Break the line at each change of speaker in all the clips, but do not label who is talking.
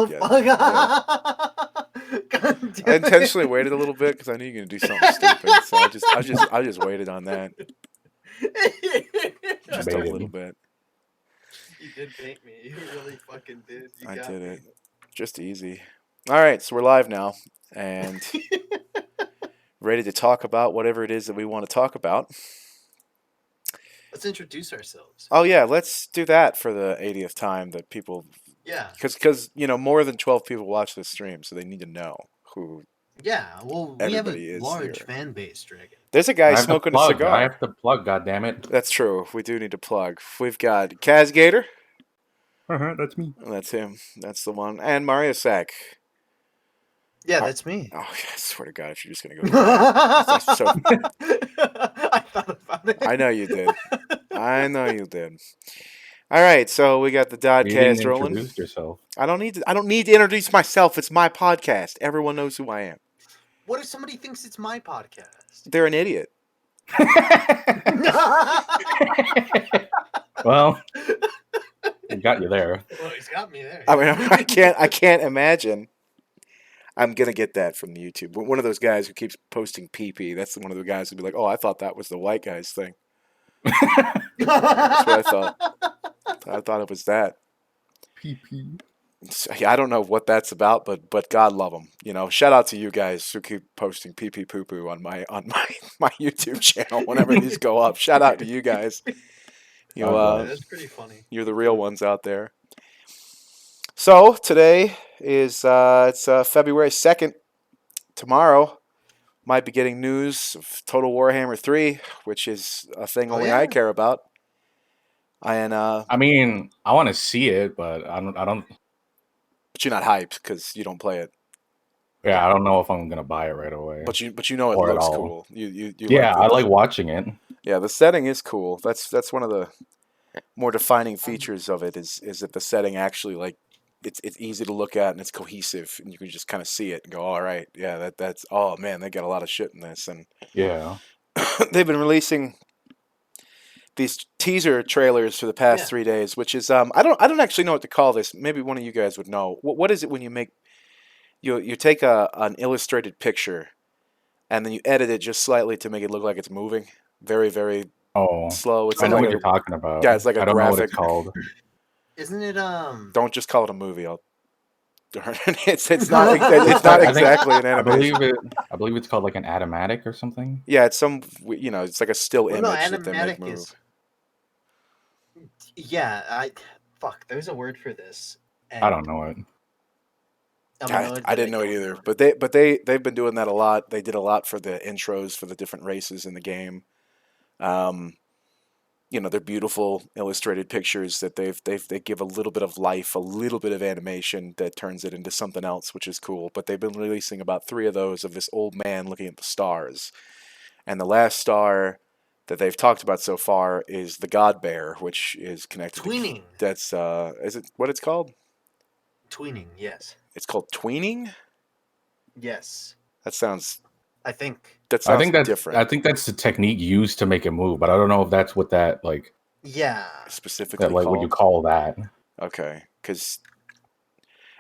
Oh,
get
fuck.
it. Yeah.
God damn
I intentionally
it.
waited a little bit because I knew you were gonna do something stupid. So I just waited on that just a
Baited.
little bit.
You did bait me. You really fucking did. You
I
got
did
me.
it. Just easy. All right, so we're live now and ready to talk about whatever it is that we want to talk about.
Let's introduce ourselves.
Oh yeah, let's do that for the 80th time that people,
Yeah.
because more than 12 people watch this stream, so they need to know who.
Yeah. Well, we have
Everybody
a
is
large
here.
fan base, Dragon.
There's a guy smoking a cigar.
I have to plug, goddammit.
That's true. We do need to plug. We've got KazGator.
That's me.
That's him. That's the one. And Mariosack.
Yeah, that's me.
Oh, I swear to God, if you're just going to go to that. So,
I thought about it.
I know you did. I know you did. All right, so we got the DoDCast rolling.
Introduce yourself.
I don't need to introduce myself. It's my podcast. Everyone knows who I am.
What if somebody thinks it's my podcast?
They're an idiot.
Well, he got you there.
Well, he's got me there.
I mean, I can't imagine. I'm gonna get that from the YouTube. One of those guys who keeps posting PP. That's one of the guys who'd be like, "Oh, I thought that was the white guy's thing." That's what I thought. I thought it was that.
PP.
So, yeah, I don't know what that's about, but God love them. Shout out to you guys who keep posting PP poo poo on my YouTube channel whenever these go up. Shout out to you guys.
That's pretty funny.
You're the real ones out there. So today is it's February 2nd. Tomorrow might be getting news of Total Warhammer 3, which is a thing only I care about.
I mean, I want to see it, but I don't.
But you're not hyped because you don't play it.
Yeah, I don't know if I'm gonna buy it right away.
But you know it
Or at
looks
all.
cool. You
Yeah, I like watching it.
Yeah, the setting is cool. That's one of the more defining features of it is that the setting actually it's easy to look at and it's cohesive and you can just kind of see it and go, all right, yeah, that's oh man, they got a lot of shit in this. And
Yeah.
they've been releasing these teaser trailers for the past 3 days, which is I don't actually know what to call this. Maybe one of you guys would know. What is it when you make you take an illustrated picture and then you edit it just slightly to make it look like it's moving, very very slow. It's
I know
like
what you're talking about.
Yeah, it's like a
I don't know what
graphic.
it's called.
Isn't it
Don't just call it a movie. It's not exactly an animation.
I believe it's called like an automatic or something.
Yeah, it's it's like a still image that they make
animatic
move.
Yeah, there's a word for this.
I don't know it.
I didn't know it either, but they've been doing that a lot. They did a lot for the intros for the different races in the game. They're beautiful illustrated pictures that they give a little bit of life, a little bit of animation that turns it into something else, which is cool. But they've been releasing about 3 of those of this old man looking at the stars, and the last star that they've talked about so far is the God Bear, which is connected.
Tweening.
That's is it what it's called?
Tweening, yes.
It's called tweening?
Yes.
That sounds.
I think.
That sounds different.
I think that's the technique used to make it move, but I don't know if that's what that
Yeah.
Specifically
that what you call that.
Okay, because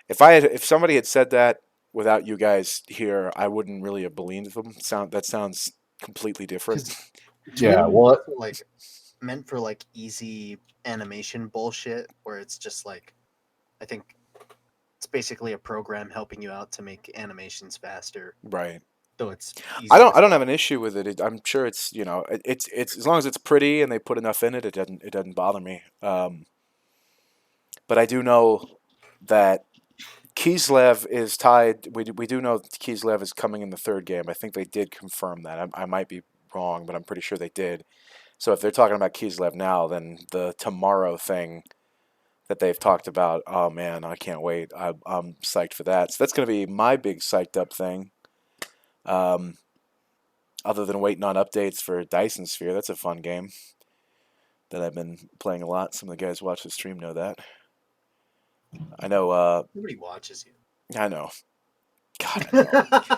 if somebody had said that without you guys here, I wouldn't really have believed them. That sounds completely different.
Yeah, well,
meant for easy animation bullshit, where it's just I think it's basically a program helping you out to make animations faster.
Right.
So it's.
I don't have an issue with it. I'm sure it's it's as long as it's pretty and they put enough in it, it doesn't bother me. But I do know that Kislev is tied. We do know Kislev is coming in the 3rd game. I think they did confirm that. I might be wrong, but I'm pretty sure they did. So if they're talking about Kislev now, then the tomorrow thing that they've talked about, oh man, I can't wait. I'm psyched for that. So that's going to be my big psyched up thing. Other than waiting on updates for Dyson Sphere, that's a fun game that I've been playing a lot. Some of the guys watch the stream know that. I know.
Nobody watches you.
I know. God, I know.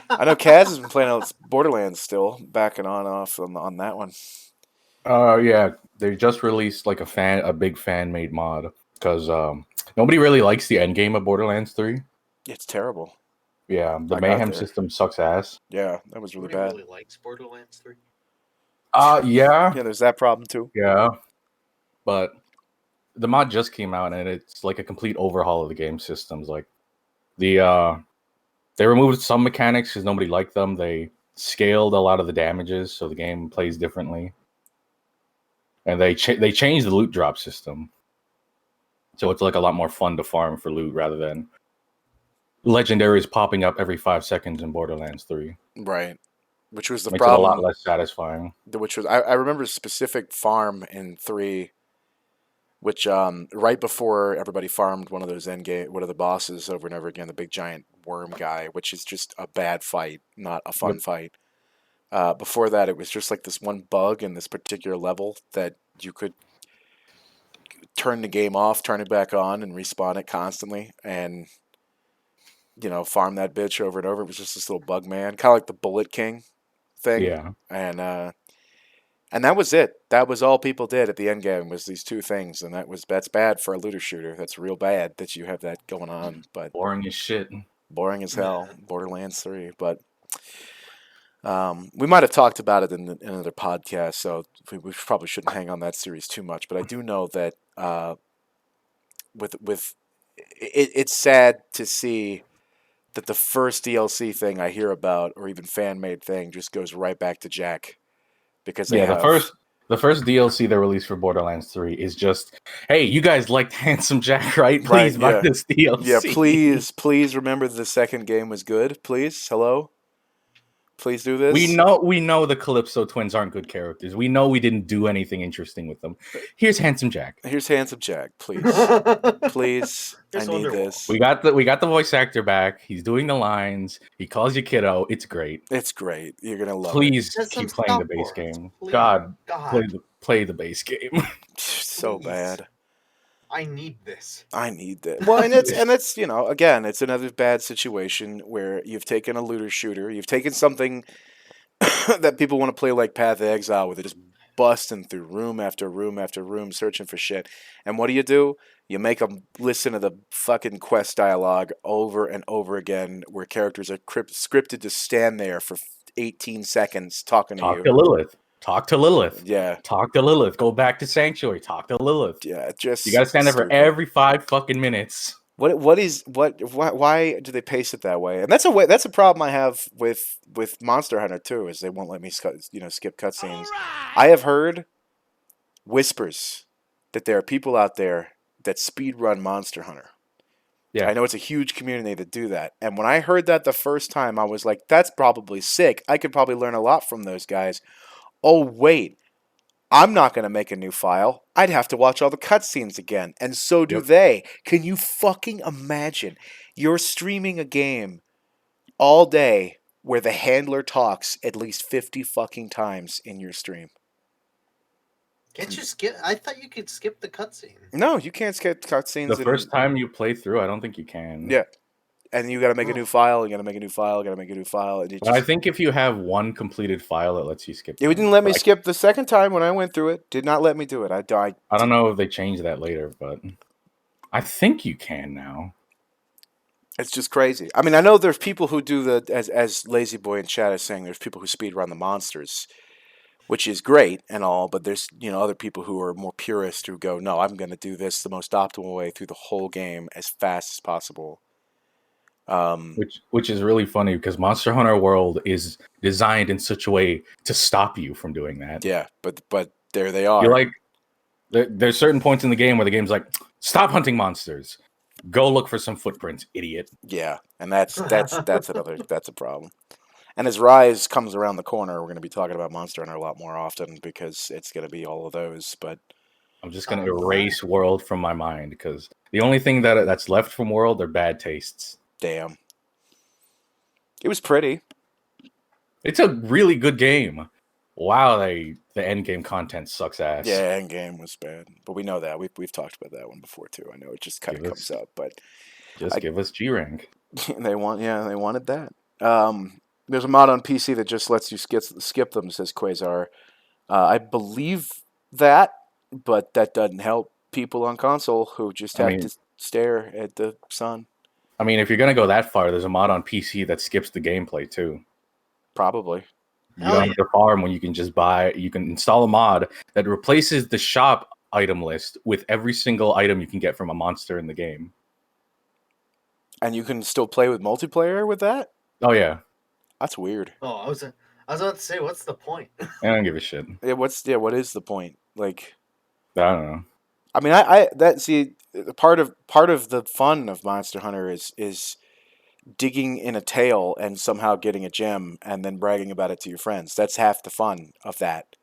I know Kaz has been playing Borderlands still, backing on off on that one.
Yeah, they just released a big fan made mod because nobody really likes the end game of Borderlands 3.
It's terrible.
Yeah, the
I got
mayhem
there.
system sucks ass.
Yeah, that was really
Nobody
bad.
really likes Borderlands 3.
Yeah,
Yeah, there's that problem too.
yeah, but the mod just came out and it's like a complete overhaul of the game systems. Like they removed some mechanics because nobody liked them. They scaled a lot of the damages so the game plays differently, and they changed the loot drop system, so it's like a lot more fun to farm for loot rather than legendaries popping up every 5 seconds in Borderlands 3.
Right. Which was the
Makes it a lot
problem.
less satisfying.
Which was I remember a specific farm in 3, which right before everybody farmed one of those end game, one of the bosses over and over again, the big giant worm guy, which is just a bad fight, not a fun
Yep.
fight. Before that, it was just like this one bug in this particular level that you could turn the game off, turn it back on, and respawn it constantly, and farm that bitch over and over. It was just this little bug man, kind of like the Bullet King thing,
Yeah.
and that was it. That was all people did at the end game was these two things, and that's bad for a looter shooter. That's real bad that you have that going on, but
Boring as shit.
boring as hell. Borderlands 3, but we might have talked about it in another podcast, so we probably shouldn't hang on that series too much. But I do know that it's sad to see that the first DLC thing I hear about, or even fan made thing, just goes right back to Jack because they have
the first DLC they released for Borderlands 3 is just, hey, you guys liked Handsome Jack, right? Please buy this DLC.
Yeah, please remember the second game was good. Please, hello. Please do this.
We know the Calypso twins aren't good characters. We know we didn't do anything interesting with them. Here's Handsome Jack.
Here's Handsome Jack, please. Please. I need this.
We got the voice actor back. He's doing the lines. He calls you kiddo. It's great.
It's great. You're gonna love
Please
it.
keep playing the base game.
Please.
God. Play the base game.
So bad.
I need this.
Well, and it's again, it's another bad situation where you've taken a looter shooter, you've taken something that people want to play like Path of Exile, where they're just busting through room after room after room, searching for shit. And what do? You make them listen to the fucking quest dialogue over and over again, where characters are scripted to stand there for 18 seconds talking to you.
Talk to Lilith.
Yeah.
Talk to Lilith. Go back to Sanctuary. Talk to Lilith.
Yeah, just
you gotta stand there for every 5 fucking minutes.
Why do they pace it that way? And that's a problem I have with Monster Hunter too, is they won't let me skip cutscenes. Right. I have heard whispers that there are people out there that speedrun Monster Hunter. Yeah. I know it's a huge community that do that. And when I heard that the first time, I was like, that's probably sick. I could probably learn a lot from those guys. Oh, wait, I'm not going to make a new file. I'd have to watch all the cutscenes again. And so do they. Can you fucking imagine? You're streaming a game all day where the handler talks at least 50 fucking times in your stream.
Can't you skip? I thought you could skip the cutscene.
No, you can't skip cutscenes.
The first time you play through, I don't think you can.
Yeah. And you got to make a new file. You got to make a new file. Got to make a new file. And
I think if you have one completed file, it lets you skip.
It didn't let me skip the second time when I went through it. Did not let me do it. I
don't know if they changed that later, but I think you can now.
It's just crazy. I mean, I know there's people who do as Lazy Boy in chat is saying, there's people who speedrun the monsters, which is great and all, but there's other people who are more purist who go, no, I'm going to do this the most optimal way through the whole game as fast as possible.
Which is really funny because Monster Hunter World is designed in such a way to stop you from doing that.
Yeah, but there they are.
You're like, there's certain points in the game where the game's like, stop hunting monsters, go look for some footprints, idiot.
Yeah, and that's a problem. And as Rise comes around the corner, we're going to be talking about Monster Hunter a lot more often because it's going to be all of those. But
I'm just going to erase World from my mind because the only thing that's left from World are bad tastes.
Damn. It was pretty.
It's a really good game. Wow, the end game content sucks ass.
Yeah, end game was bad, but we know that we've talked about that one before too. I know it just kind of comes up, but
give us G rank.
They wanted that. There's a mod on PC that just lets you skip them. Says Quasar. I believe that, but that doesn't help people on console who just have to stare at the sun.
I mean, if you're gonna go that far, there's a mod on PC that skips the gameplay too.
Probably.
You
Hell
don't have to farm when you can just buy. You can install a mod that replaces the shop item list with every single item you can get from a monster in the game.
And you can still play with multiplayer with that?
Oh yeah,
That's weird.
Oh, I was about to say, what's the point?
I don't give a shit.
Yeah, what is the point? Like,
I don't know.
I mean, I that see part of the fun of Monster Hunter is digging in a tail and somehow getting a gem and then bragging about it to your friends. That's half the fun of that.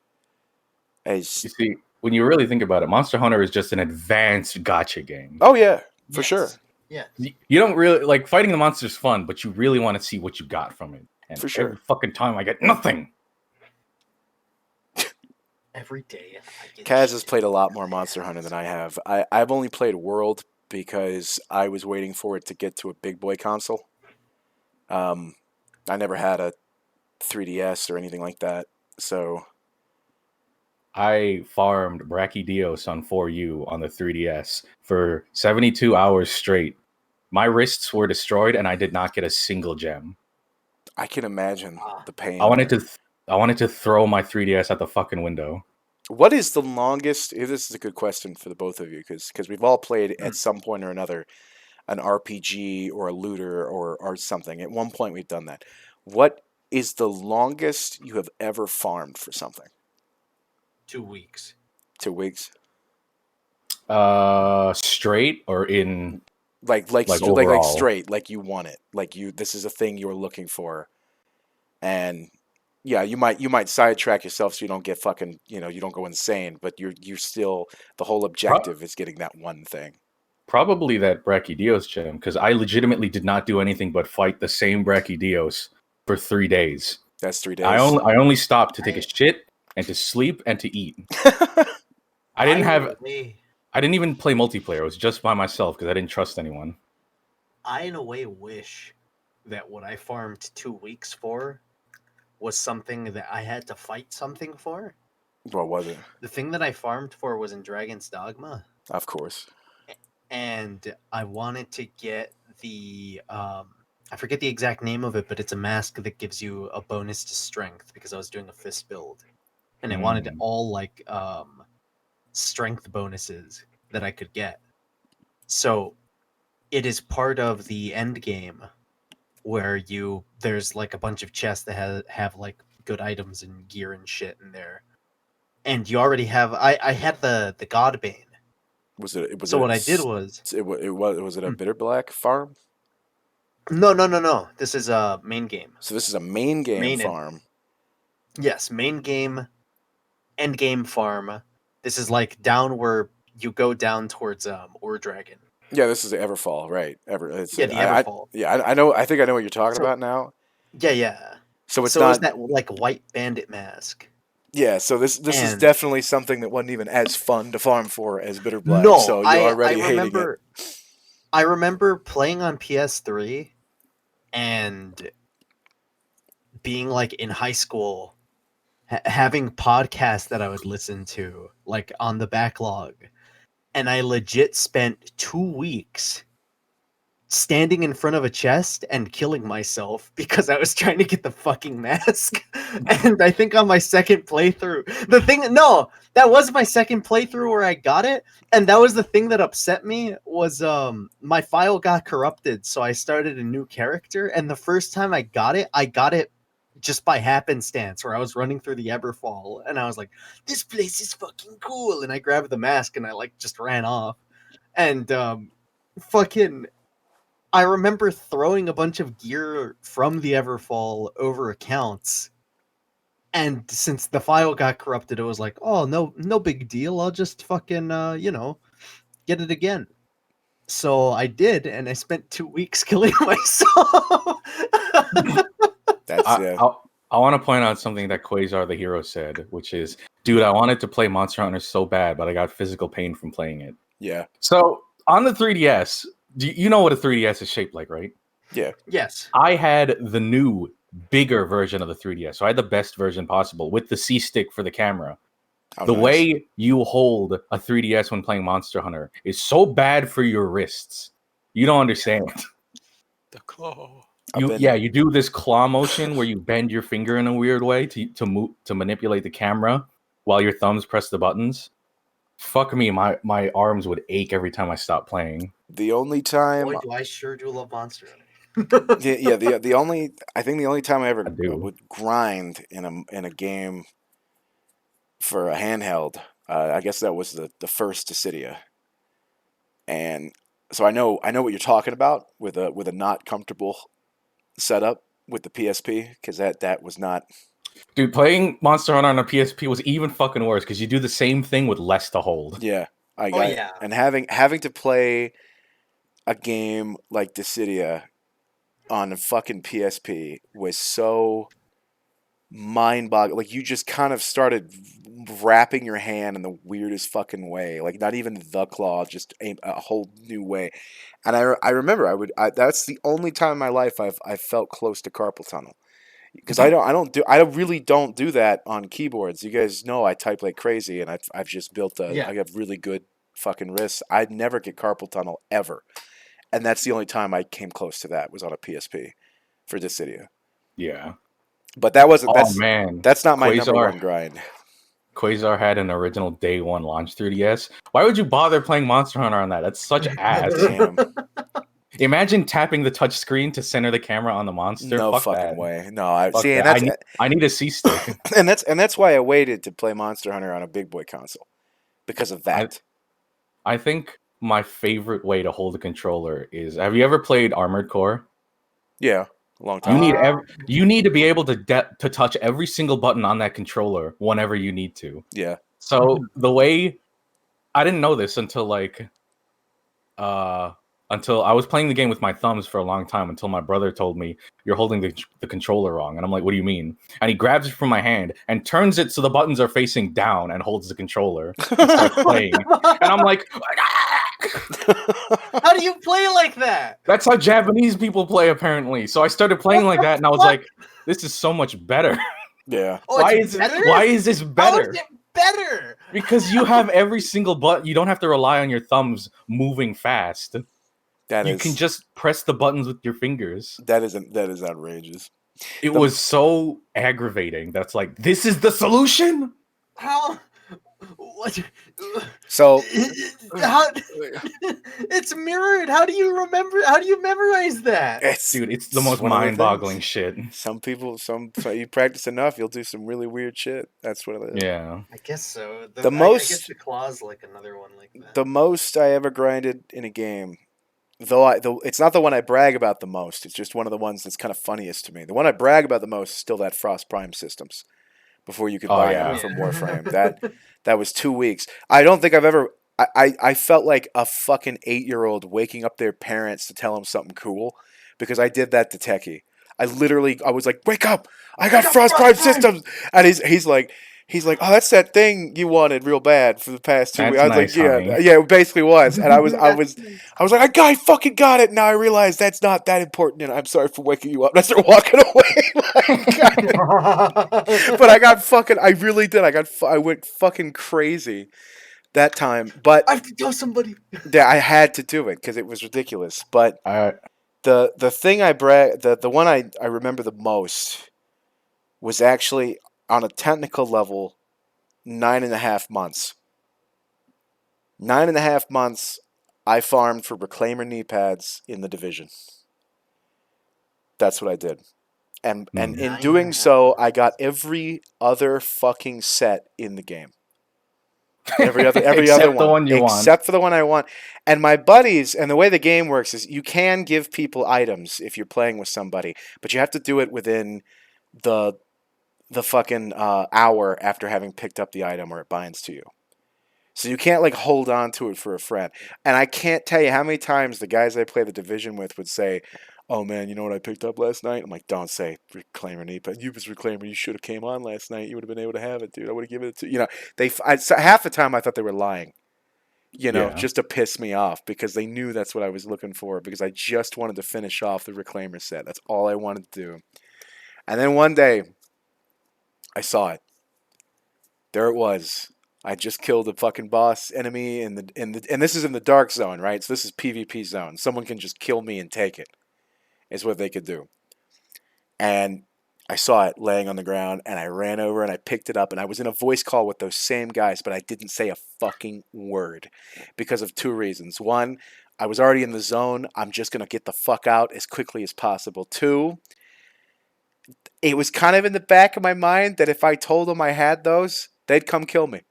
You see, when you really think about it, Monster Hunter is just an advanced gotcha game.
Oh yeah, for
Yes.
sure.
Yeah.
You don't really like fighting the monsters fun, but you really want to see what you got from it. And
For sure.
every fucking time I get nothing.
Every day I get
Kaz has
shit.
played a lot more Monster Hunter than I have. I've only played World because I was waiting for it to get to a big boy console. I never had a 3DS or anything like that, so
I farmed Brachydios on 4U on the 3DS for 72 hours straight. My wrists were destroyed and I did not get a single gem.
I can imagine the pain.
I wanted to throw my 3DS out the fucking window.
What is the longest? This is a good question for the both of you because we've all played at some point or another an RPG or a looter or something. At one point, we've done that. What is the longest you have ever farmed for something?
2 weeks.
2 weeks?
Straight or in
Like
overall?
straight, like you want it, like you. This is a thing you were looking for, and yeah, you might sidetrack yourself so you don't get fucking, you don't go insane, but you're still, the whole objective is getting that one thing.
Probably that Brachydios gem, because I legitimately did not do anything but fight the same Brachydios for 3 days.
That's 3 days.
I only stopped to take a shit and to sleep and to eat. I didn't even play multiplayer. It was just by myself because I didn't trust anyone.
I in a way wish that what I farmed 2 weeks for was something that I had to fight something for.
What was it?
The thing that I farmed for was in Dragon's Dogma,
Of course.
and I wanted to get the I forget the exact name of it, but it's a mask that gives you a bonus to strength because I was doing a fist build, and I wanted all like strength bonuses that I could get. So it is part of the end game where there's like a bunch of chests that have like good items and gear and shit in there, and you already have. I had the Godbane.
Was it?
So what I did was
was it a bitter black farm?
no. This is a main game.
So this is a main game farm.
Yes, main game, end game farm. This is like down where you go down towards Ore Dragon.
Yeah, this is the Everfall, right?
The Everfall.
I know. I think I know what you're talking about now.
Yeah.
So it's
It
not
was that like white bandit mask.
Yeah, so this is definitely something that wasn't even as fun to farm for as Bitter Black.
No,
so you're already hating it.
I remember playing on PS3 and being like in high school, having podcasts that I would listen to like on the backlog, and I legit spent 2 weeks standing in front of a chest and killing myself because I was trying to get the fucking mask. And I think on my second playthrough, that was my second playthrough where I got it, and that was the thing that upset me was my file got corrupted, so I started a new character, and the first time I got it just by happenstance, where I was running through the Everfall and I was like, this place is fucking cool, and I grabbed the mask and I like just ran off. And I remember throwing a bunch of gear from the Everfall over accounts, and since the file got corrupted, it was like, oh, no big deal. I'll just fucking get it again. So I did, and I spent 2 weeks killing myself.
I want to point out something that Quasar the Hero said, which is, dude, I wanted to play Monster Hunter so bad, but I got physical pain from playing it.
Yeah.
So on the 3DS, you know what a 3DS is shaped like, right?
Yeah.
Yes.
I had the new, bigger version of the 3DS. So I had the best version possible with the C-stick for the camera. The way you hold a 3DS when playing Monster Hunter is so bad for your wrists. You don't understand.
The claw.
You do this claw motion where you bend your finger in a weird way to manipulate the camera while your thumbs press the buttons. Fuck me, my arms would ache every time I stopped playing.
The only time,
Boy, do I sure do love Monster Hunter.
the only time I ever
I do.
would grind in a game for a handheld, I guess that was the first Dissidia, and so I know what you're talking about with a not comfortable setup with the PSP, because that was not.
Dude, playing Monster Hunter on a PSP was even fucking worse because you do the same thing with less to hold.
Yeah, I
Oh,
got
yeah.
and having to play a game like Dissidia on a fucking PSP was so mind-boggling. Like, you just kind of started wrapping your hand in the weirdest fucking way. Like, not even the claw, just a whole new way. And I remember that's the only time in my life I felt close to carpal tunnel. Because I really don't do that on keyboards. You guys know I type like crazy, and I've just built I have really good fucking wrists. I'd never get carpal tunnel ever, and that's the only time I came close to that was on a PSP for Dissidia.
Yeah.
But that wasn't.
Oh man,
That's not my number one grind.
Quasar had an original day one launch 3DS. Why would you bother playing Monster Hunter on that? That's such ass.
Damn.
Imagine tapping the touch screen to center the camera on the monster.
No
Fuck
fucking
that.
way. No,
Fuck
see, and
that.
that's
I need a C stick.
and that's why I waited to play Monster Hunter on a big boy console, because of that.
I think my favorite way to hold a controller is. Have you ever played Armored Core?
Yeah, a long time.
You need to be able to touch every single button on that controller whenever you need to.
Yeah.
So the way I didn't know this until until I was playing the game with my thumbs for a long time, until my brother told me you're holding the controller wrong, and I'm like, what do you mean? And he grabs it from my hand and turns it so the buttons are facing down and holds the controller and starts playing. And I'm like,
How do you play like that?
that's how Japanese people play apparently. So I started playing like that, and I was like, this is so much better.
Yeah.
Oh,
Why
it's
is
better?
why is this better?
How is it better?
Because you have every single button. You don't have to rely on your thumbs moving fast. You can just press the buttons with your fingers.
That is outrageous.
It was so aggravating. That's like, this is the solution?
How? What?
So
How? It's mirrored. How do you remember? How do you memorize that?
Dude, it's the most mind-boggling shit.
Some people, you practice enough, you'll do some really weird shit. That's what it is.
Yeah.
I guess so.
I
guess the claw's like another one like that.
The most I ever grinded in a game, though it's not the one I brag about the most. It's just one of the ones that's kind of funniest to me. The one I brag about the most is still that Frost Prime Systems. Before you could buy it from Warframe. That was 2 weeks. I don't think I've ever. I felt like a fucking 8-year-old waking up their parents to tell them something cool, because I did that to Techie. I was like, wake up! I got Frost Prime Systems, and he's like, oh, that's that thing you wanted real bad for the past 2 weeks. I was
nice,
like,
honey.
yeah, it basically was, and I was like, I fucking got it. Now I realize that's not that important, and I'm sorry for waking you up. And I started walking away. But I really did. I went fucking crazy that time. But
I have to tell somebody.
Yeah, I had to do it because it was ridiculous. But the thing the one I remember the most was actually on a technical level 9.5 months. 9.5 months I farmed for Reclaimer knee pads in the Division. That's what I did. And in doing so, I got every other fucking set in the game. Every other
Except the one you want.
Except for the one I want. And my buddies, and the way the game works is you can give people items if you're playing with somebody, but you have to do it within the fucking hour after having picked up the item, or it binds to you. So you can't like hold on to it for a friend. And I can't tell you how many times the guys I play the Division with would say, oh man, you know what I picked up last night? I'm like, don't say Reclaimer knee, but you was Reclaimer. You should have came on last night. You would have been able to have it, dude. I would have given it to you. Half the time I thought they were lying, just to piss me off, because they knew that's what I was looking for, because I just wanted to finish off the Reclaimer set. That's all I wanted to do. And then one day I saw it. There it was. I just killed a fucking boss enemy and this is in the dark zone, right? So this is PvP zone. Someone can just kill me and take it. is what they could do. And I saw it laying on the ground, and I ran over and I picked it up, and I was in a voice call with those same guys, but I didn't say a fucking word because of two reasons. One, I was already in the zone. I'm just going to get the fuck out as quickly as possible. Two, it was kind of in the back of my mind that if I told them I had those, they'd come kill me.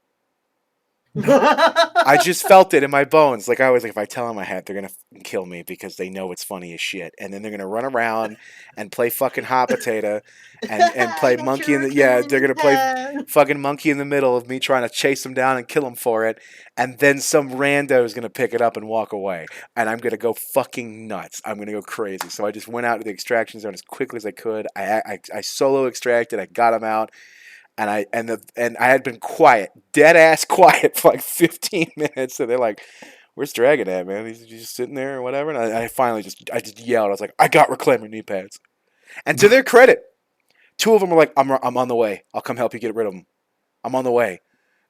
I just felt it in my bones. Like, I was like, if I tell them I had, they're gonna kill me because they know it's funny as shit, and then they're gonna run around and play fucking hot potato, and play monkey in the they're gonna play fucking monkey in the middle of me trying to chase them down and kill them for it, and then some rando is gonna pick it up and walk away, and I'm gonna go fucking nuts. I'm gonna go crazy. So I just went out to the extraction zone as quickly as I could. I solo extracted. I got them out. And I had been quiet, dead ass quiet for like 15 minutes. So they're like, "Where's Dragon at, man? He's just sitting there or whatever." And I finally just yelled. I was like, "I got reclaimer knee pads." And to their credit, two of them were like, "I'm on the way. I'll come help you get rid of them. I'm on the way."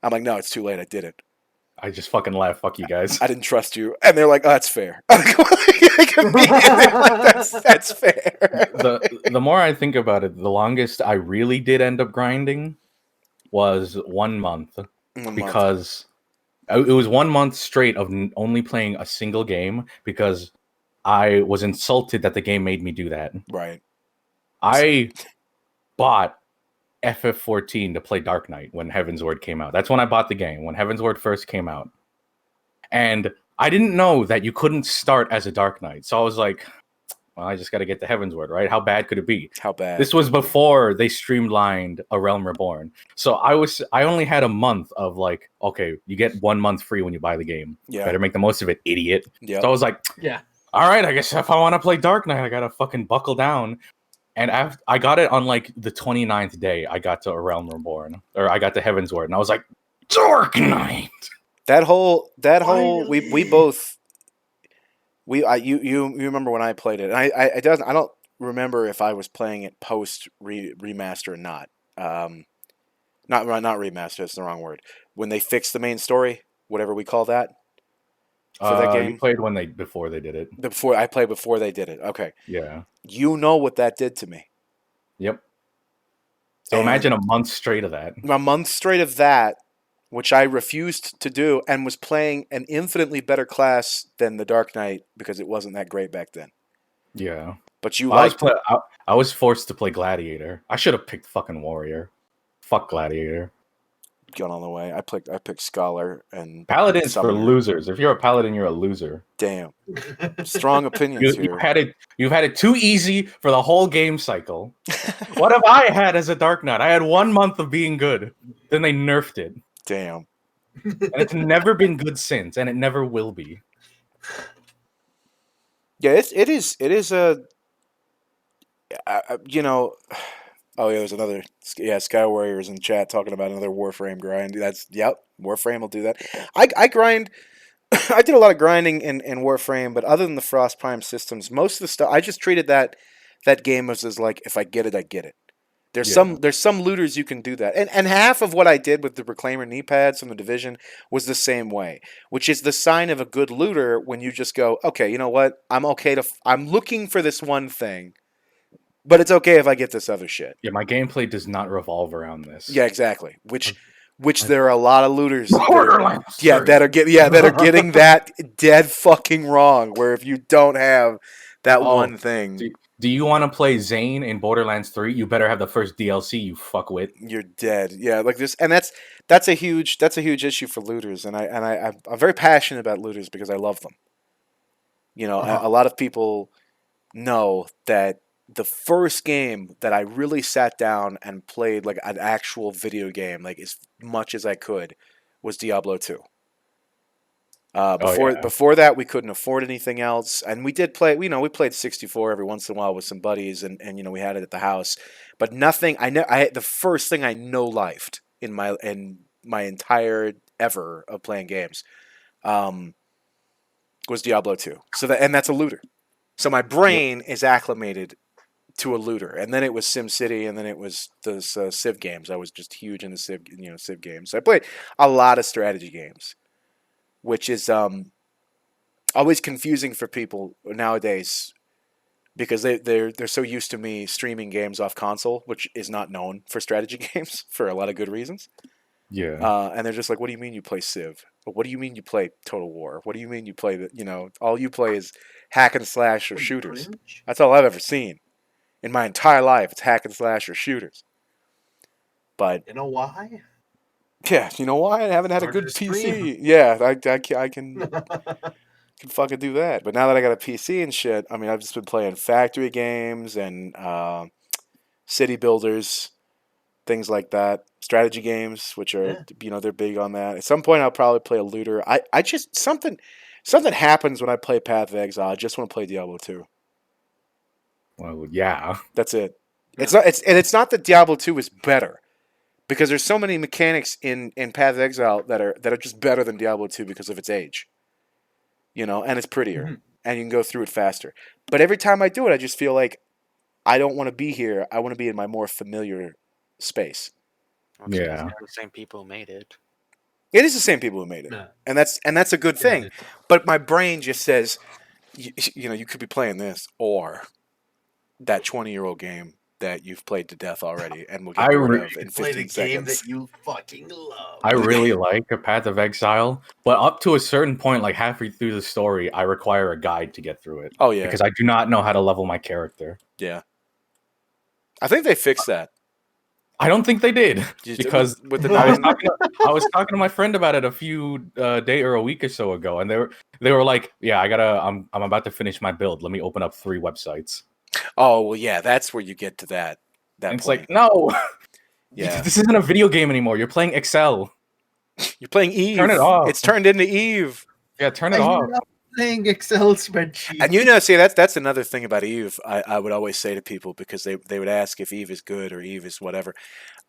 I'm like, "No, it's too late. I did it.
I just fucking laugh. Fuck you guys.
I didn't trust you." And they're like, "Oh, that's fair." Like, that's fair.
The more I think about it, the longest I really did end up grinding was 1 month. Because it was 1 month straight of only playing a single game because I was insulted that the game made me do that.
Right.
I bought FF14 to play Dark Knight when Heaven's Word came out. That's when I bought the game, when Heaven's Word first came out. And I didn't know that you couldn't start as a Dark Knight. So I was like, well, I just got to get the Heaven's Word, right? How bad could it be?
How bad?
This was before they streamlined A Realm Reborn. So I only had a month of like, okay, you get 1 month free when you buy the game.
Yeah.
Better make the most of it, idiot.
Yep.
So I was like,
Yeah.
all right, I guess if I want to play Dark Knight, I got to fucking buckle down. And I got it on like the 29th day. I got to A Realm Reborn, or I got to Heaven's Word, and I was like, Dark Knight.
That whole we both you remember when I played it? And I don't remember if I was playing it post remaster or not. Not remaster. That's the wrong word. When they fixed the main story, whatever we call that. For that game,
you played before they did it.
I played before they did it. Okay.
Yeah.
You know what that did to me.
Yep. So imagine a month straight of that.
A month straight of that, which I refused to do, and was playing an infinitely better class than the Dark Knight because it wasn't that great back then.
Yeah.
But you liked it.
I was forced to play Gladiator. I should have picked fucking Warrior. Fuck Gladiator.
Gone on the way. I picked Scholar and
Paladin's for
Summoner.
losers. If you're a Paladin, you're a loser.
Damn. Strong opinions here.
You've had it too easy for the whole game cycle. What have I had as a Dark Knight? I had 1 month of being good. Then they nerfed it.
Damn.
And it's never been good since, and it never will be.
Yeah, it is a you know. Oh yeah, there's another. Yeah, Sky Warriors in chat talking about another Warframe grind. Warframe will do that. I grind. I did a lot of grinding in Warframe, but other than the Frost Prime systems, most of the stuff I just treated that game as like, if I get it, I get it. There's some looters you can do that, and half of what I did with the Reclaimer knee pads from the Division was the same way, which is the sign of a good looter when you just go, okay, you know what, I'm looking for this one thing. But it's okay if I get this other shit.
Yeah, my gameplay does not revolve around this.
Yeah, exactly. Which there are a lot of looters
that
are getting that dead fucking wrong. Where if you don't have that one thing,
do you want to play Zane in Borderlands 3? You better have the first DLC. You fuckwit.
You're dead. Yeah, like this, and that's a huge issue for looters. And I'm very passionate about looters because I love them. You know, a lot of people know that. The first game that I really sat down and played like an actual video game, like as much as I could, was Diablo 2. Before that, we couldn't afford anything else, and we did play. We played 64 every once in a while with some buddies, and we had it at the house. But nothing. The first thing I no-lifed in my entire ever of playing games, was Diablo 2. So that's a looter. So my brain is acclimated to a looter, and then it was SimCity, and then it was the Civ games. I was just huge into Civ games. So I played a lot of strategy games, which is always confusing for people nowadays because they're so used to me streaming games off console, which is not known for strategy games for a lot of good reasons.
Yeah.
And they're just like, "What do you mean you play Civ? What do you mean you play Total War? What do you mean you play all you play is hack and slash or
What, you
shooters?
cringe?
That's all I've ever seen in my entire life. It's hack and slash or shooters." But
You know why?
yeah, you know why? I haven't had a
Harder to
good
stream.
PC. Yeah, I can fucking do that. But now that I got a PC and shit, I mean, I've just been playing factory games and city builders, things like that. Strategy games, which are
Yeah.
they're big on that. At some point, I'll probably play a looter. I just something happens when I play Path of Exile. I just want to play Diablo 2.
Well, yeah.
That's it. It's
Yeah.
not. It's not that Diablo 2 is better, because there's so many mechanics in Path of Exile that are just better than Diablo 2 because of its age. And it's prettier,
Mhm.
and you can go through it faster. But every time I do it, I just feel like I don't want to be here. I want to be in my more familiar space.
Well, it's 'cause
Yeah.
they're the same people who made it.
It is the same people who made it,
Yeah.
and that's a good
Yeah,
thing.
it-
But my brain just says, you could be playing this or that 20-year-old game that you've played to death already and will get
I
bored
re-
of in
Play the
15
game
seconds.
that you fucking love.
I really like A Path of Exile, but up to a certain point, like halfway through the story, I require a guide to get through it.
Oh yeah,
Because I do not know how to level my character.
yeah. I think they fixed that.
I don't think they did.
Just
Because
with the
I was,
9.
I was talking to my friend about it a few day or a week or so ago, and they were like, "Yeah, I'm about to finish my build. Let me open up 3 websites."
Oh well, yeah, that's where you get to that
And it's
point.
like, no,
Yeah.
this isn't a video game anymore. You're playing Excel.
You're playing Eve.
Turn it off.
It's turned into Eve.
Yeah, turn it
I
off.
love playing Excel spreadsheets.
And see, that's another thing about Eve. I would always say to people, because they would ask if Eve is good or Eve is whatever.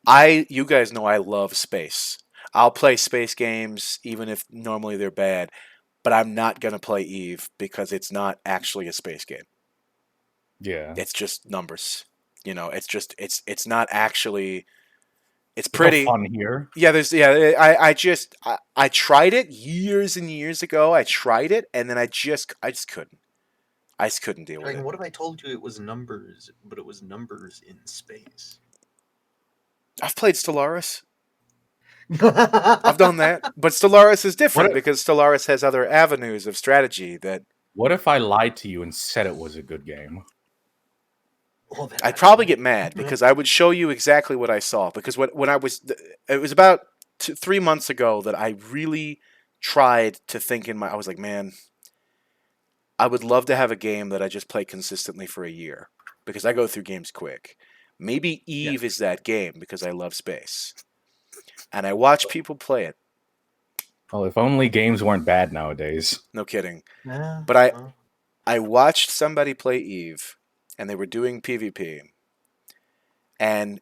You guys know I love space. I'll play space games even if normally they're bad, but I'm not gonna play Eve because it's not actually a space game.
Yeah,
It's just numbers. It's not actually. It's
There's no
pretty.
fun here.
Yeah, I tried it years and years ago. I tried it and then I just couldn't. I just couldn't deal with
Dragon,
it.
what if I told you it was numbers, but it was numbers in space?
I've played Stellaris. I've done that, but Stellaris is different
What if-
because Stellaris has other avenues of strategy that
What if I lied to you and said it was a good game?
Well, then
I'd probably get mad because I would show you exactly what I saw. Because when it was about 3 months ago that I really tried to think I was like, man, I would love to have a game that I just play consistently for a year because I go through games quick. Maybe Eve is that game because I love space. And I watch people play it.
Well, if only games weren't bad nowadays.
No kidding.
Yeah,
But
well,
I watched somebody play Eve, and they were doing PvP. And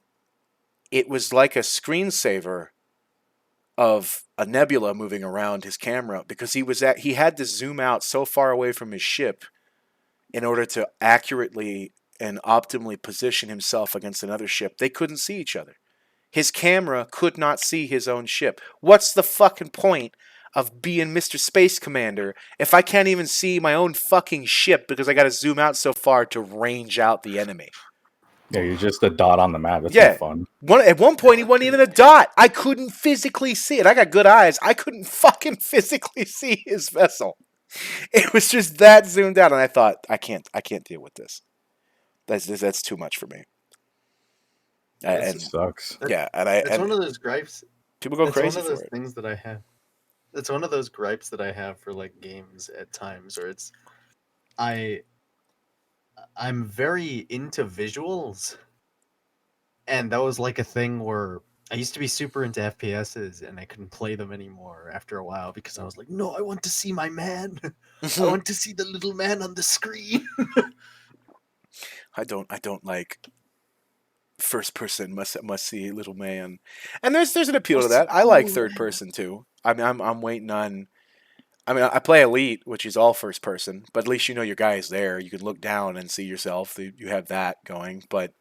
it was like a screensaver of a nebula moving around his camera because he had to zoom out so far away from his ship in order to accurately and optimally position himself against another ship. They couldn't see each other. His camera could not see his own ship. What's the fucking point of being Mr. Space Commander if I can't even see my own fucking ship because I got to zoom out so far to range out the enemy?
Yeah, you're just a dot on the map. That's
Yeah.
no fun.
At one point, he wasn't even a dot. I couldn't physically see it. I got good eyes. I couldn't fucking physically see his vessel. It was just that zoomed out, and I thought, I can't deal with this. That's too much for me.
It
And
sucks.
yeah,
it's
and
one of those gripes.
people go
It's
crazy
one of those
for it.
things that I have. It's one of those gripes that I have for like games at times, or I'm very into visuals, and that was like a thing where I used to be super into FPSs, and I couldn't play them anymore after a while because I was like, no, I want to see my man. I want to see the little man on the screen.
I don't like first person must see little man, and there's an appeal to that. I like third person too. I mean, I'm waiting on. I mean, I play Elite, which is all first person, but at least you know your guy is there. You can look down and see yourself. You have that going, but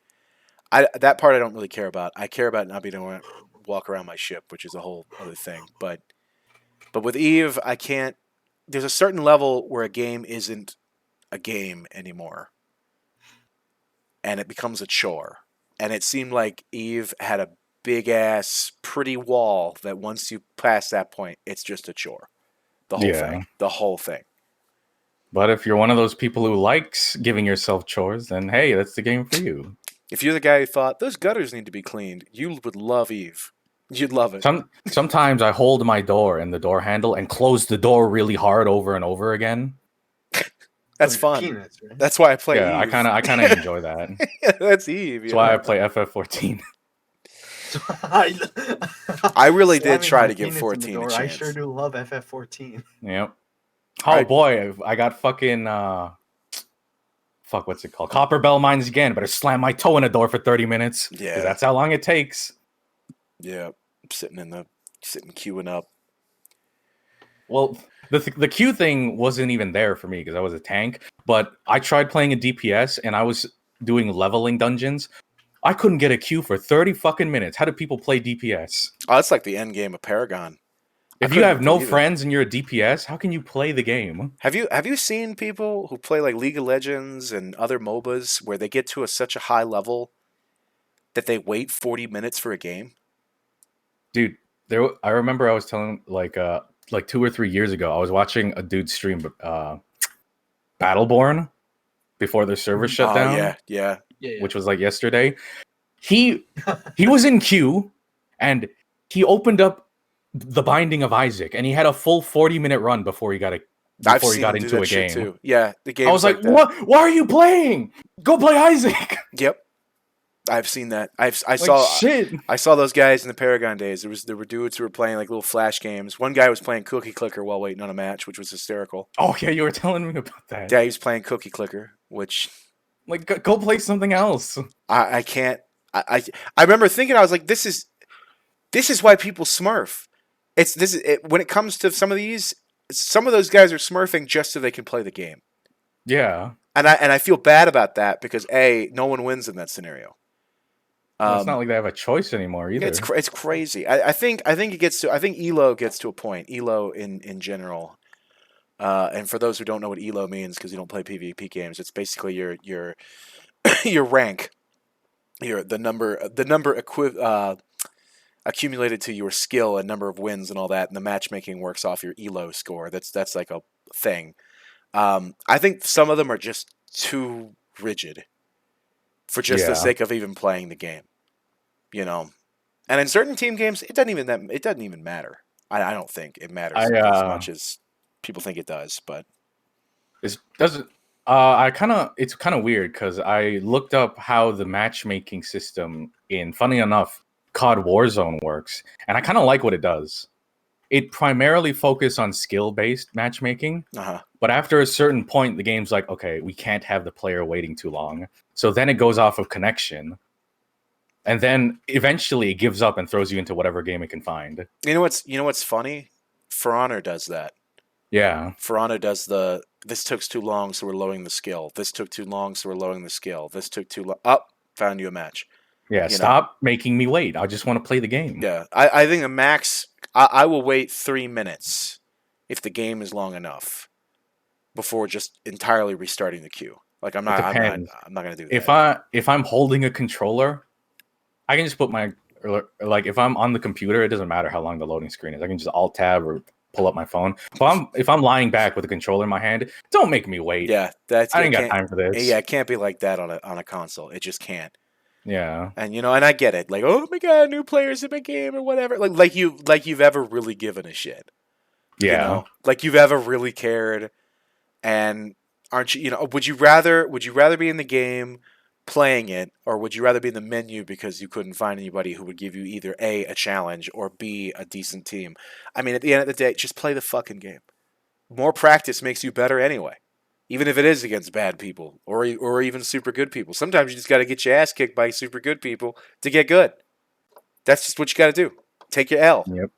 that part I don't really care about. I care about not being able to walk around my ship, which is a whole other thing. But with Eve, I can't. There's a certain level where a game isn't a game anymore. and it becomes a chore. And it seemed like Eve had a big ass pretty wall that once you pass that point, it's just a chore. The whole thing. The whole thing.
But if you're one of those people who likes giving yourself chores, then hey, that's the game for you.
If you're the guy who thought those gutters need to be cleaned, you would love Eve. You'd love it.
Sometimes I hold my door and the door handle and close the door really hard over and over again.
That's fun.
Peanuts, right?
That's why I play
Yeah,
Eve.
I kind of enjoy that.
That's Eve.
That's why I play FF14.
I really did
Slamming
try
my
to give
peanuts in the
14 a
door.
chance.
I sure do love FF14.
Yep. Oh boy, I got fucking what's it called? Copper Bell Mines again. Better slam my toe in a door for 30 minutes.
Yeah.
'Cause that's how long it takes.
Yeah, sitting queuing up.
Well, the queue thing wasn't even there for me because I was a tank. But I tried playing a DPS and I was doing leveling dungeons. I couldn't get a queue for 30 fucking minutes. How do people play DPS?
Oh, that's like the end game of Paragon.
If you have no friends and you're a DPS, how can you play the game?
Have you seen people who play like League of Legends and other MOBAs where they get to such a high level that they wait 40 minutes for a game?
Dude, I remember I was telling like 2 or 3 years ago, I was watching a dude stream Battleborn before their server shut down.
Yeah.
Which was like yesterday. He was in queue and he opened up the Binding of Isaac and he had a full 40-minute run before he got into a game.
Too. Yeah, the game.
I was like, "What? Why are you playing? Go play Isaac."
Yep. I've seen that. I saw those guys in the Paragon days. There were dudes who were playing like little flash games. One guy was playing Cookie Clicker while waiting on a match, which was hysterical.
Oh yeah, you were telling me about that.
Yeah, he was playing Cookie Clicker, which
like go play something else.
I can't. I remember thinking, I was like, this is why people smurf. When it comes to some of those guys are smurfing just so they can play the game.
Yeah.
And I feel bad about that because no one wins in that scenario.
It's not like they have a choice anymore either.
It's crazy. I think Elo gets to a point. Elo in general. And for those who don't know what Elo means, because you don't play PvP games, it's basically your your rank, the number accumulated to your skill and number of wins and all that, and the matchmaking works off your Elo score. That's like a thing. I think some of them are just too rigid for just the sake of even playing the game, you know. And in certain team games, it doesn't even matter. I don't think it matters as much as people think it does. But
it's kind of weird because I looked up how the matchmaking system in, funny enough, COD Warzone works, and I kind of like what it does. It primarily focuses on skill-based matchmaking, but after a certain point, the game's like, okay, we can't have the player waiting too long. So then it goes off of connection, and then eventually it gives up and throws you into whatever game it can find.
You know what's funny? For Honor does that.
Yeah.
For Honor does this took too long, so we're lowering the skill. This took too long, so we're lowering the skill. This took too long. Found you a match.
Yeah, stop making me wait. I just want to play the game.
Yeah, I think the max, I will wait 3 minutes if the game is long enough before just entirely restarting the queue. Like I'm not going to do that.
If I'm holding a controller, I can just put like if I'm on the computer, it doesn't matter how long the loading screen is. I can just alt tab or pull up my phone. If I'm lying back with a controller in my hand, don't make me wait.
Yeah,
I ain't got time for this.
Yeah, it can't be like that on a console. It just can't.
Yeah.
And and I get it. Like, oh my god, new players in my game or whatever. Like you've ever really given a shit.
Yeah.
You know? Like you've ever really cared. And aren't you, would you rather be in the game playing it, or would you rather be in the menu because you couldn't find anybody who would give you either A, challenge, or B, a decent team? I mean, at the end of the day, just play the fucking game. More practice makes you better anyway. Even if it is against bad people or even super good people. Sometimes you just got to get your ass kicked by super good people to get good. That's just what you got to do. Take your L.
Yep.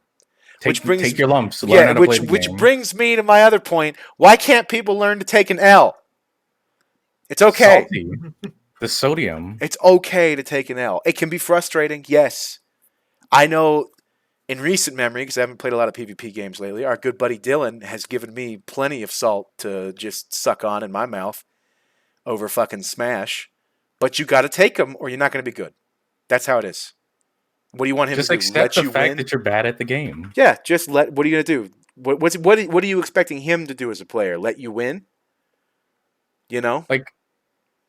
Take your lumps. Learn how to play the game.
Which brings me to my other point. Why can't people learn to take an L? It's okay.
Salty. The sodium.
It's okay to take an L. It can be frustrating, yes. I know in recent memory, because I haven't played a lot of PvP games lately, our good buddy Dylan has given me plenty of salt to just suck on in my mouth over fucking Smash. but you got to take them or you're not going to be good. That's how it is. What do you want him
Just
to do?
accept
Let
the
you
fact
win?
that you're bad at the game.
Yeah, just let. What are you going to do? What are you expecting him to do as a player? Let you win? You know?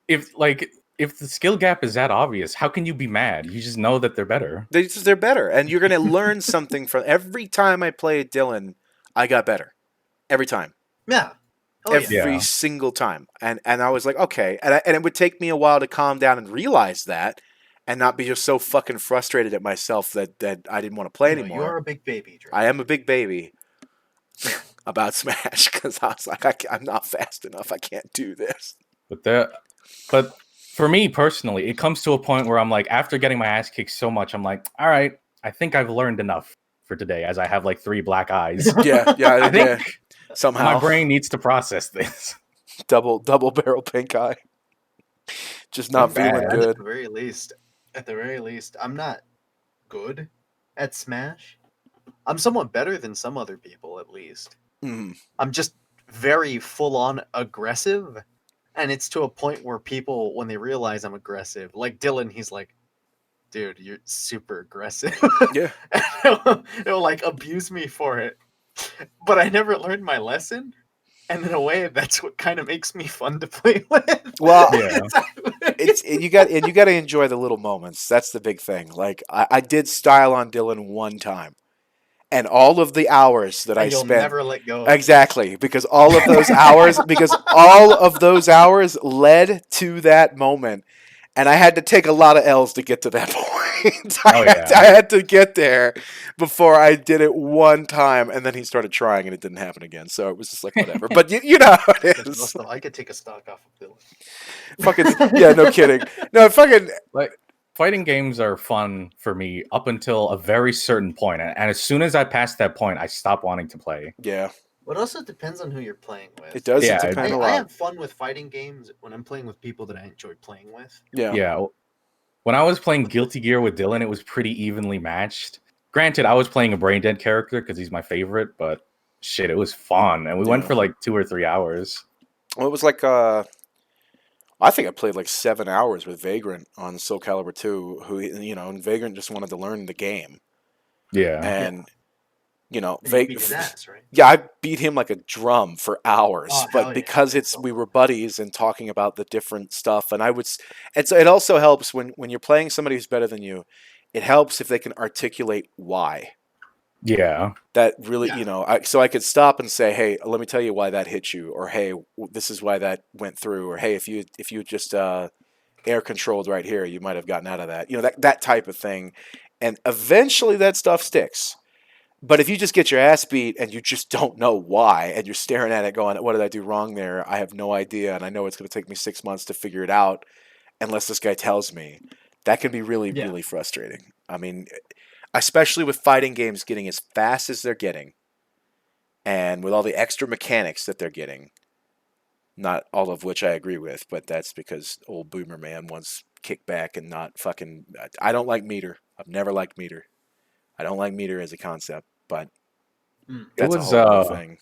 If the skill gap is that obvious, how can you be mad? You just know that they're better.
They're better, and you're going to learn something from every time I played Dylan. I got better every time.
Yeah. Oh yeah.
Every
Yeah.
single time, and I was like, okay, and it would take me a while to calm down and realize that, and not be just so fucking frustrated at myself that I didn't want to play
You know,
anymore.
you're a big baby, Drake.
I am a big baby about Smash because I was like, I'm not fast enough. I can't do this.
But for me personally, it comes to a point where I'm like, after getting my ass kicked so much, I'm like, all right, I think I've learned enough for today, as I have like 3 black eyes.
Yeah,
I think
somehow
my brain needs to process this.
double barrel pink eye. Just not
Bad.
feeling good.
At the very least, I'm not good at Smash. I'm somewhat better than some other people, at least.
Mm.
I'm just very full on aggressive. And it's to a point where people, when they realize I'm aggressive, like Dylan, he's like, dude, you're super aggressive.
Yeah.
And it'll like abuse me for it. But I never learned my lesson. And in a way, that's what kind of makes me fun to play with.
Well,
Yeah.
you got to enjoy the little moments. That's the big thing. Like I did style on Dylan one time, and all of the hours that I
And you'll
spent
never let go. Of it.
exactly because all of those hours led to that moment, and I had to take a lot of L's to get to that point. I had to get there before I did it one time, and then he started trying, and it didn't happen again. So it was just like whatever. But you know how it is.
I could take a stock off of Dylan.
Fucking yeah, no kidding. No fucking.
Like, fighting games are fun for me up until a very certain point, and as soon as I pass that point, I stop wanting to play.
Yeah.
But also depends on who you're playing with.
It does
Yeah,
depend a
I
lot.
have fun with fighting games when I'm playing with people that I enjoy playing with.
Yeah.
When I was playing Guilty Gear with Dylan, it was pretty evenly matched. Granted, I was playing a brain dead character because he's my favorite, but shit, it was fun, and we went for like 2 or 3 hours.
Well, it was like I think I played like 7 hours with Vagrant on Soul Calibur 2, who and Vagrant just wanted to learn the game.
Yeah.
And
And you beat his ass, right?
Yeah, I beat him like a drum for hours,
Oh, hell
but
yeah.
because we were buddies and talking about the different stuff, and so it also helps when you're playing somebody who's better than you. It helps if they can articulate why.
Yeah.
That really, so I could stop and say, "Hey, let me tell you why that hit you," or "Hey, this is why that went through," or "Hey, if you just air controlled right here, you might have gotten out of that." That type of thing, and eventually that stuff sticks. But if you just get your ass beat and you just don't know why, and you're staring at it going, "What did I do wrong there? I have no idea, and I know it's going to take me 6 months to figure it out, unless this guy tells me," that can be really, really frustrating. I mean, especially with fighting games getting as fast as they're getting, and with all the extra mechanics that they're getting, not all of which I agree with, but that's because old boomer man wants kickback and not fucking. I don't like meter. I've never liked meter. I don't like meter as a concept, but that's a whole other thing.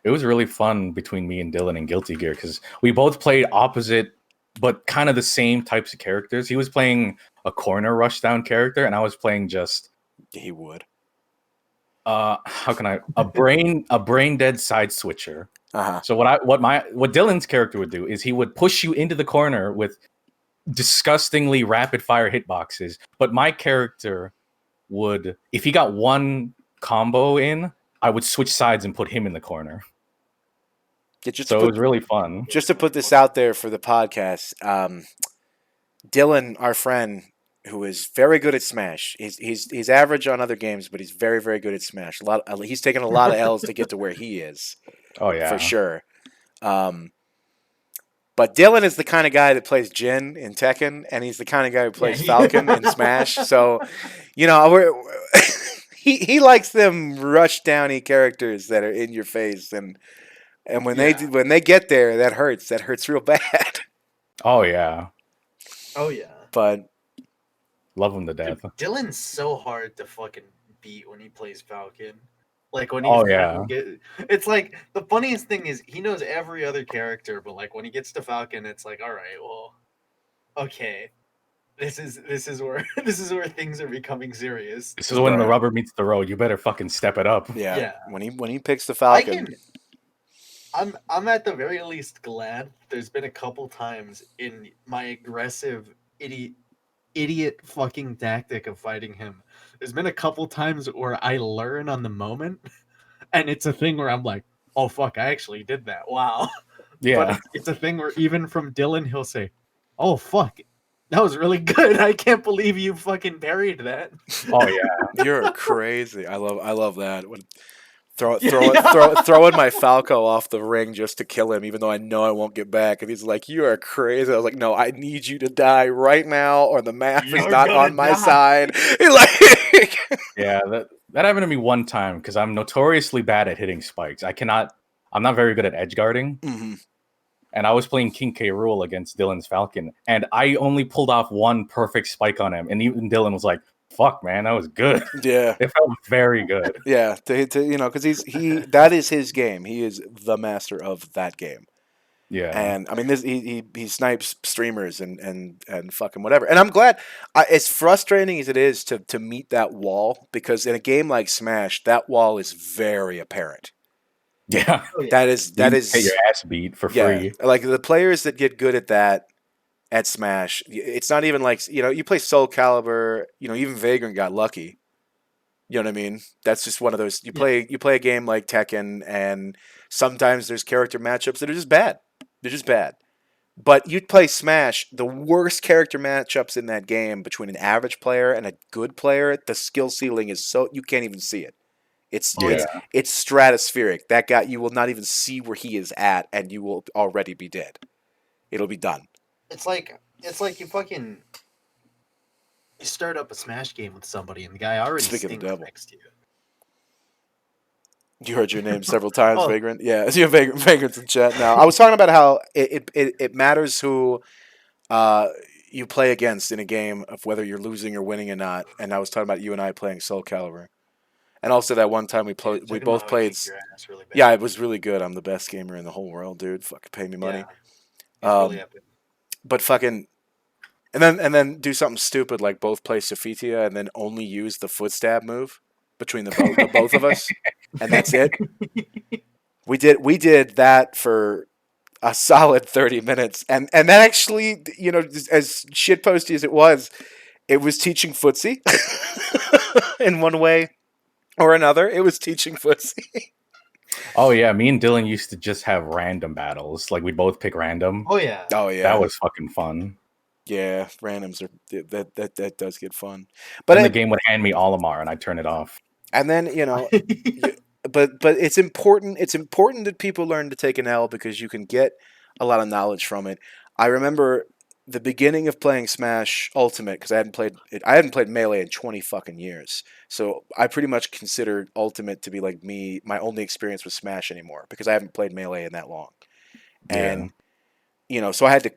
It was really fun between me and Dylan in Guilty Gear because we both played opposite, but kind of the same types of characters. He was playing a corner rushdown character, and I was playing just.
He would.
How can I a brain dead side switcher?
Uh-huh.
So what Dylan's character would do is he would push you into the corner with disgustingly rapid fire hitboxes, but my character would, if he got one combo in, I would switch sides and put him in the corner. It was really fun.
Just to put this out there for the podcast, Dylan, our friend, who is very good at Smash, he's average on other games, but he's very, very good at Smash. He's taken a lot of L's to get to where he is.
Oh yeah,
for sure. But Dylan is the kind of guy that plays Jin in Tekken, and he's the kind of guy who plays Falcon in Smash. So, he likes them rush downy characters that are in your face, and when they get there, that hurts. That hurts real bad.
Oh yeah.
But
love him to death.
Dude, Dylan's so hard to fucking beat when he plays Falcon. Like when it's like the funniest thing is he knows every other character, but like when he gets to Falcon, it's like, all right, well, Okay, this is where this is where things are becoming serious.
This is when the
Right.
rubber meets the road. You better fucking step it up.
Yeah.
Yeah.
When he picks the
I
Falcon.
can. I'm at the very least glad there's been a couple times in my aggressive idiot fucking tactic of fighting him. There's been a couple times where I learn on the moment, and it's a thing where I'm like, "Oh fuck, I actually did that! Wow!" But
Yeah.
it's a thing where even from Dylan, he'll say, "Oh fuck, that was really good! I can't believe you fucking buried that."
Oh yeah.
You're crazy. I love that. When throw
Yeah.
throwing my Falco off the ring just to kill him, even though I know I won't get back. And he's like, "You are crazy." I was like, "No, I need you to die right now, or the map is
You're
not
gonna
on my
die.
side." He's like,
Yeah, that happened to me one time because I'm notoriously bad at hitting spikes. I'm not very good at edge guarding.
Mhm.
And I was playing King K. Rool against Dylan's Falcon, and I only pulled off one perfect spike on him, and even Dylan was like, "Fuck, man, that was good."
Yeah,
It felt very good.
yeah. To because that is his game. He is the master of that game.
Yeah.
And I mean, he snipes streamers and fucking whatever. And I'm glad. As frustrating as it is to meet that wall, because in a game like Smash, that wall is very apparent.
Yeah.
Oh, yeah.
That is
You get your ass beat for
yeah.
free.
Like the players that get good at that at Smash, it's not even like you play Soul Calibur. Even Vagrant got lucky. You know what I mean? That's just one of those. You play a game like Tekken, and sometimes there's character matchups that are just bad. They're just bad. But you play Smash, the worst character matchups in that game between an average player and a good player, the skill ceiling is so you can't even see it. It's
Oh,
it's
Yeah.
it's stratospheric. That guy, you will not even see where he is at, and you will already be dead. It'll be done.
It's like you start up a Smash game with somebody, and the guy already
Speaking of the
stinks
devil.
next to you.
You heard your name several times,
Oh.
Vagrant. Yeah, I see Vagrant's in chat now. I was talking about how it matters who you play against in a game of whether you're losing or winning or not. And I was talking about you and I playing Soul Calibur. And also that one time we
Dude,
we
took him
both
out,
played.
kicked your ass really bad.
Yeah, it was really good. I'm the best gamer in the whole world, dude. Fucking pay me money.
Yeah. He's really epic.
But fucking, and then do something stupid like both play Sophitia and then only use the foot stab move between the both of us, and that's it. We did that for a solid 30 minutes, and that actually, as shitposty as it was teaching footsie in one way or another. It was teaching footsie.
Oh yeah, me and Dylan used to just have random battles. Like we both pick random.
Oh yeah.
Oh yeah,
That was fucking fun.
yeah. Randoms are that does get fun,
But
but
the game would hand me Olimar, and I'd turn it off.
and then but it's important. It's important that people learn to take an L because you can get a lot of knowledge from it. I remember the beginning of playing Smash Ultimate because I hadn't played it. I hadn't played Melee in 20 fucking years, so I pretty much considered Ultimate to be like my only experience with Smash anymore because I haven't played Melee in that long, and so I had to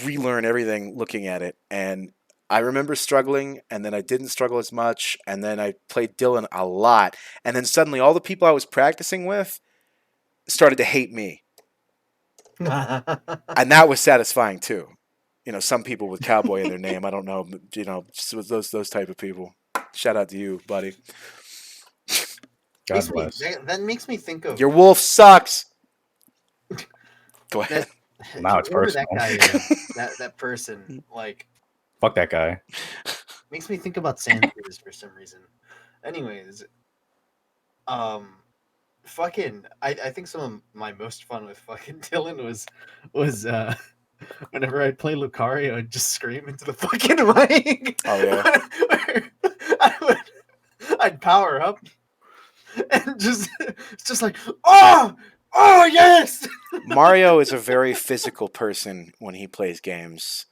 relearn everything looking at it. And I remember struggling, and then I didn't struggle as much, and then I played Dylan a lot, and then suddenly all the people I was practicing with started to hate me, and that was satisfying too. Some people with cowboy in their name. I don't know, but, just those type of people. Shout out to you, buddy.
God bless.
That makes me think of
Your wolf sucks. Go ahead.
Now it's
whoever
personal.
that guy is, that person, like,
Fuck that guy.
makes me think about Sanders for some reason. Anyways, fucking, I think some of my most fun with fucking Dylan was whenever I'd play Lucario and just scream into the fucking mic.
Oh yeah.
I'd power up and it's just like, oh yes.
Mario is a very physical person when he plays games.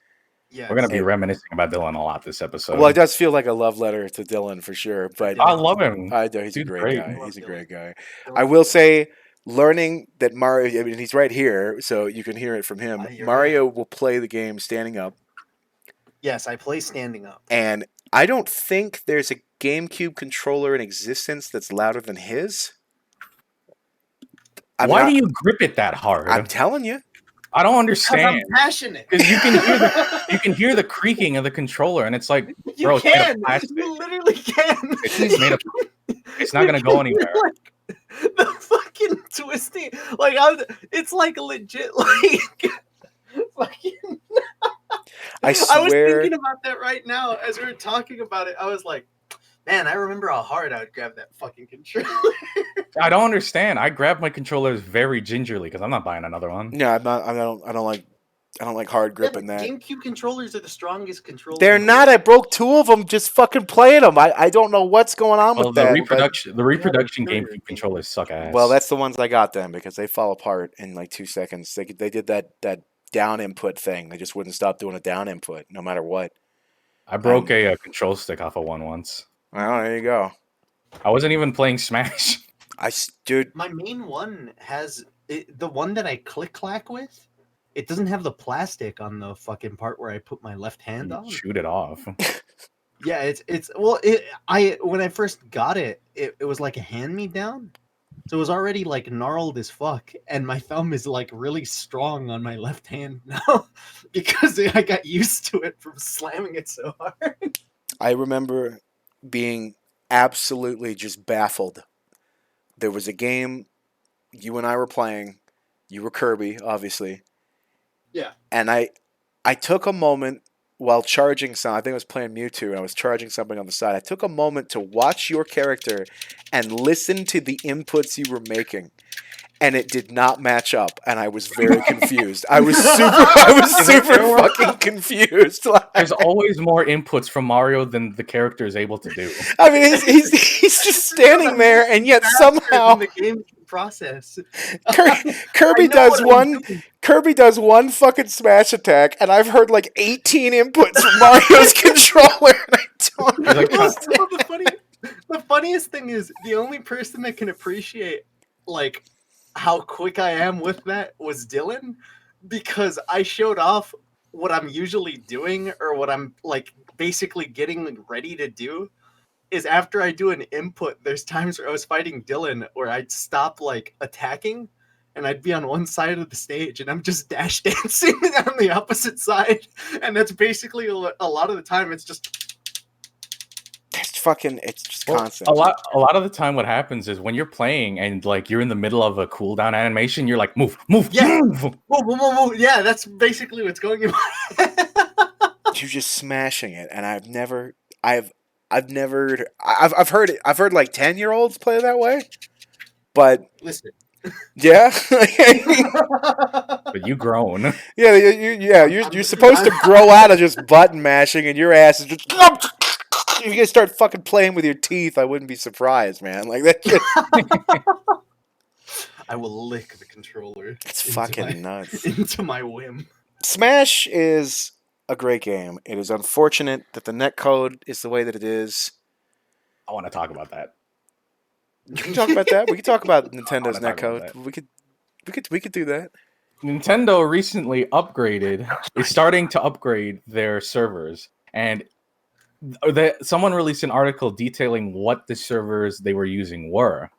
Yeah,
We're gonna be reminiscing about Dylan a lot this episode.
Well, it does feel like a love letter to Dylan for sure. But
I love him.
I know he's a
Dude's
great
great.
guy.
Love
He's a great guy.
Dylan.
I will say, learning that Mario. I mean, he's right here, so you can hear it from him.
You're
Mario will play the game standing up,
Yes, I play standing up.
and I don't think there's a GameCube controller in existence that's louder than his.
Why do you grip it that hard?
I'm telling you.
I don't
Because
understand.
I'm passionate.
Because you can hear the creaking of the controller, and it's like,
You
bro, it's made of
can.
plastic.
You literally can.
It's made of. It's not gonna go anywhere.
Like, the fucking twisting, like it's like legit, like fucking.
I
was
swear.
thinking about that right now as we were talking about it. I was like, man, I remember how hard I would grab that fucking controller.
I don't understand. I grab my controllers very gingerly because I'm not buying another one.
No, I'm not. I don't like hard gripping that.
GameCube controllers are the strongest controllers.
They're not. I broke 2 of them just fucking playing them. I don't know what's going on
Well,
with
the
that.
reproduction
sure.
GameCube controllers suck ass.
Well, that's the ones I got then because they fall apart in like 2 seconds. They did that down input thing. They just wouldn't stop doing a down input no matter what.
I broke a control stick off of one once.
Well, there you go.
I wasn't even playing Smash.
Dude,
My main one has the one that I click clack with. It doesn't have the plastic on the fucking part where I put my left hand on.
Shoot it off.
Yeah, it's well, when I first got it, it was like a hand me down, so it was already like gnarled as fuck, and my thumb is like really strong on my left hand now because I got used to it from slamming it so hard.
I remember being absolutely just baffled. There was a game you and I were playing. You were Kirby, obviously.
Yeah.
And I took a moment while charging some. I think I was playing Mewtwo, and I was charging something on the side. I took a moment to watch your character and listen to the inputs you were making. And it did not match up, and I was very confused. I was super fucking confused.
There's always more inputs from Mario than the character is able to do.
I mean, he's just standing there, and yet somehow
the game process.
Kirby does one fucking smash attack, and I've heard like 18 inputs from Mario's controller, and I don't understand.
The funniest thing is the only person that can appreciate like how quick I am with that was Dylan, because I showed off what I'm usually doing, or what I'm like basically getting ready to do is after I do an input, there's times where I was fighting Dylan where I'd stop like attacking and I'd be on one side of the stage and I'm just dash dancing on the opposite side. And that's basically a lot of the time it's just
it's just constant.
A lot of the time what happens is when you're playing and like you're in the middle of a cooldown animation, you're like move.
Yeah. Move. Yeah, that's basically what's going on.
You're just smashing it, and I've heard it. I've heard like 10-year-olds play that way. But
listen.
Yeah.
But you grown.
Yeah, you're supposed to grow out of just button mashing, and your ass is just if you guys start fucking playing with your teeth, I wouldn't be surprised, man. Like that.
I will lick the controller.
It's fucking nuts.
Into my whim.
Smash is a great game. It is unfortunate that the netcode is the way that it is.
I want to talk about that.
We can talk about that. We can talk about Nintendo's netcode. We could do that.
Nintendo recently is starting to upgrade their servers, and someone released an article detailing what the servers they were using were.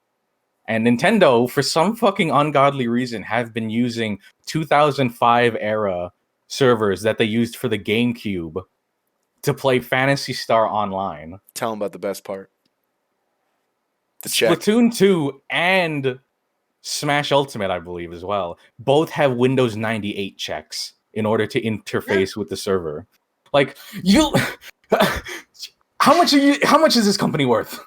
And Nintendo, for some fucking ungodly reason, have been using 2005 era servers that they used for the GameCube to play Phantasy Star Online.
Tell them about the best part. The check.
Splatoon 2 and Smash Ultimate, I believe, as well, both have Windows 98 checks in order to interface with the server. Like, how much is this company worth?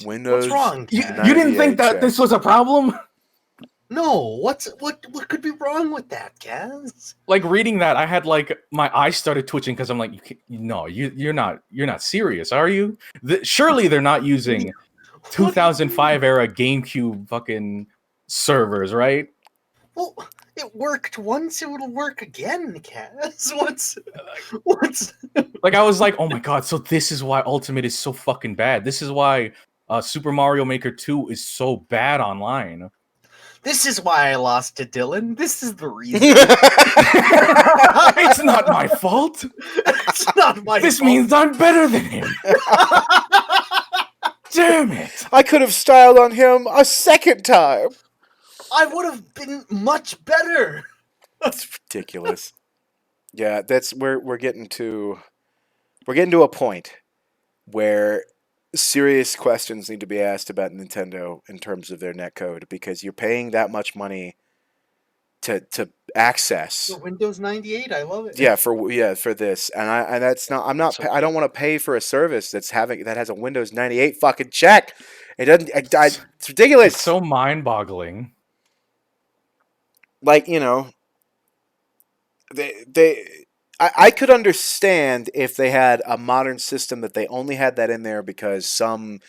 Windows.
What's wrong?
You didn't think that this was a problem?
No. What could be wrong with that, Kaz?
Like reading that, I had like my eyes started twitching because I'm like, you're not serious, are you? Surely they're not using 2005 era GameCube fucking servers, right?
Well, it worked once, it will work again, Kaz. What's
like I was like, oh my god, so this is why Ultimate is so fucking bad. This is why Super Mario Maker 2 is so bad online.
This is why I lost to Dylan. This is the reason.
It's not my fault.
It's not my
This
fault.
means I'm better than him. Damn it.
I could have styled on him a second time.
I would have been much better.
It's ridiculous. Yeah, that's where we're getting to. We're getting to a point where serious questions need to be asked about Nintendo in terms of their netcode because you're paying that much money to access.
For Windows 98, I love it.
Yeah, for this, and that's not. I'm not.
So
I don't want to pay for a service that has a Windows 98 fucking check. It doesn't. It's ridiculous.
It's so mind-boggling.
Like I could understand if they had a modern system that they only had that in there because some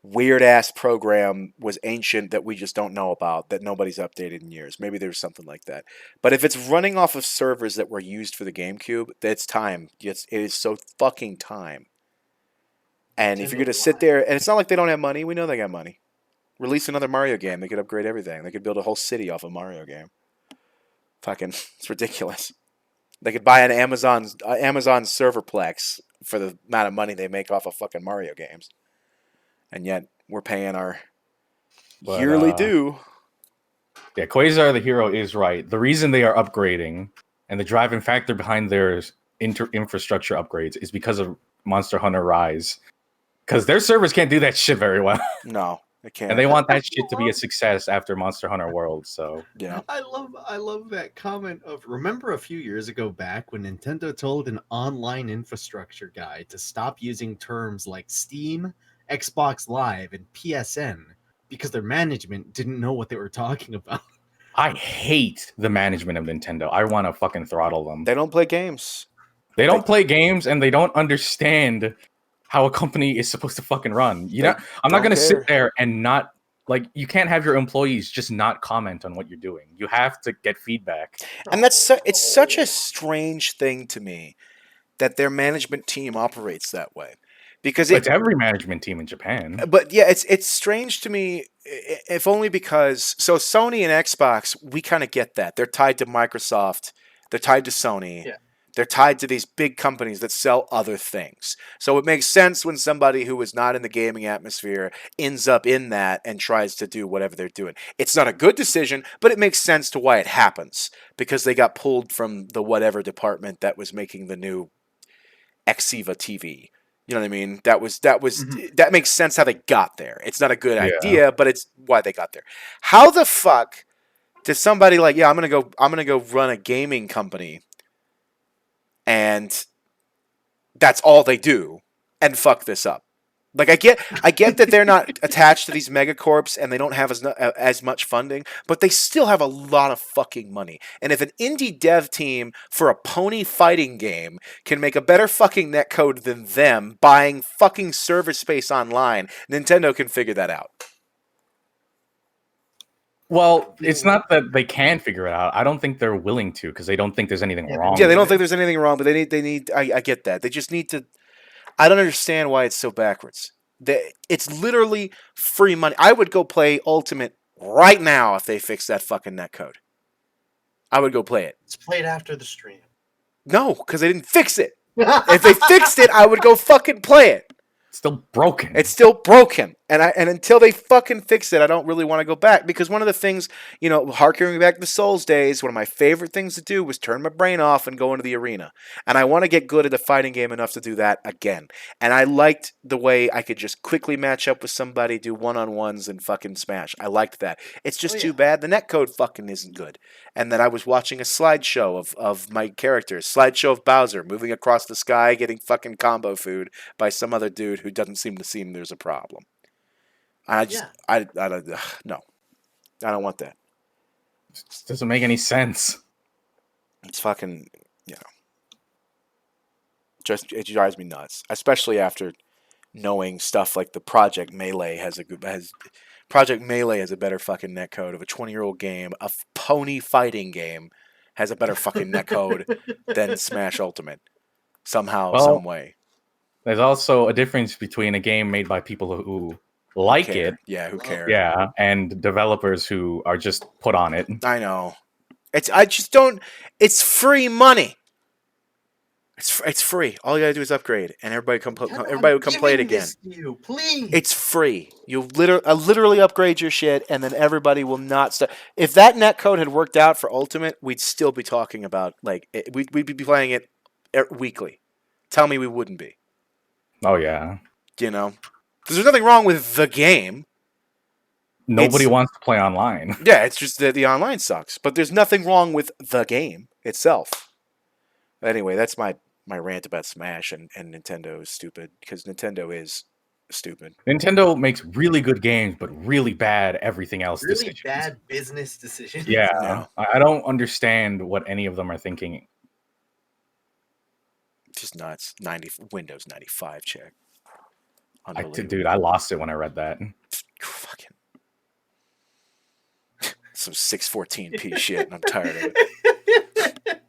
weird ass program was ancient that we just don't know about that nobody's updated in years. Maybe there's something like that. But if it's running off of servers that were used for the GameCube, that's time. It is so fucking time. And if you're
Nintendo
gonna sit
why?
there, and it's not like they don't have money. We know they got money. Release another Mario game. They could upgrade everything. They could build a whole city off a Mario game. Fucking, it's ridiculous. They could buy an Amazon serverplex for the amount of money they make off of fucking Mario games. And yet we're paying our
But,
yearly due.
Yeah, Quasar the Hero is right. The reason they are upgrading and the driving factor behind their infrastructure upgrades is because of Monster Hunter Rise. Because their servers can't do that shit very well.
No, they can't.
And they want that shit to be a success after Monster Hunter World, so...
Yeah.
I love that comment of remember a few years ago back when Nintendo told an online infrastructure guy to stop using terms like Steam, Xbox Live, and PSN because their management didn't know what they were talking about.
I hate the management of Nintendo. I want to fucking throttle them.
They don't play games.
They don't play games, and they don't understand how a company is supposed to fucking run. You know, I'm not gonna sit there and not like you can't have your employees just not comment on what you're doing. You have to get feedback.
And it's such a strange thing to me that their management team operates that way. Because
It's every management team in Japan.
But yeah, it's strange to me, if only because so Sony and Xbox, we kind of get that they're tied to Microsoft, they're tied to Sony,
Yeah.
they're tied to these big companies that sell other things. So it makes sense when somebody who is not in the gaming atmosphere ends up in that and tries to do whatever they're doing. It's not a good decision, but it makes sense to why it happens because they got pulled from the whatever department that was making the new Exiva TV. You know what I mean? That makes sense how they got there. It's not a good idea, but it's why they got there. How the fuck does somebody like, yeah, I'm gonna go run a gaming company, and that's all they do, and fuck this up? Like I get that they're not attached to these megacorps and they don't have as much funding, but they still have a lot of fucking money. And if an indie dev team for a pony fighting game can make a better fucking netcode than them buying fucking server space online, Nintendo can figure that out.
Well, it's not that they can figure it out. I don't think they're willing to because they don't think there's anything wrong.
Yeah, they don't think there's anything wrong, but they need. I get that. They just need to. I don't understand why it's so backwards. It's literally free money. I would go play Ultimate right now if they fixed that fucking netcode. I would go play it.
It's played after the stream.
No, because they didn't fix it. If they fixed it, I would go fucking play it.
It's still broken.
It's still broken. And until they fucking fix it, I don't really want to go back. Because one of the things, harkening back to the Souls days, one of my favorite things to do was turn my brain off and go into the arena. And I want to get good at a fighting game enough to do that again. And I liked the way I could just quickly match up with somebody, do one-on-ones, and fucking smash. I liked that. It's just too bad the netcode fucking isn't good. And then I was watching a slideshow of my characters. Slideshow of Bowser moving across the sky, getting fucking combo food by some other dude who doesn't seem to see there's a problem. I don't no. I don't want that.
It just doesn't make any sense.
It's fucking, just it drives me nuts, especially after knowing stuff like the Project Melee has a better fucking netcode of a 20-year-old game. A pony fighting game has a better fucking netcode than Smash Ultimate. Somehow, some way.
There's also a difference between a game made by people who like it.
Yeah, who cares?
Yeah, and developers who are just put on it.
I know. It's free money. It's free. All you gotta do is upgrade, and everybody
I'm
everybody would come play it
giving
again.
this to you, please.
It's free. You literally upgrade your shit, and then everybody will not stop. If that netcode had worked out for Ultimate, we'd still be talking about we'd be playing it weekly. Tell me we wouldn't be.
Oh yeah.
You know, because there's nothing wrong with the game.
Nobody wants to play online.
Yeah, it's just that the online sucks. But there's nothing wrong with the game itself. Anyway, that's my rant about Smash and Nintendo is stupid because Nintendo is stupid.
Nintendo makes really good games, but really bad everything else.
Really
decisions.
bad business decisions.
Yeah,
No.
I don't understand what any of them are thinking.
Just nuts. Windows 95 check.
Dude, I lost it when I read that.
Fucking some 614p shit, and I'm tired of it.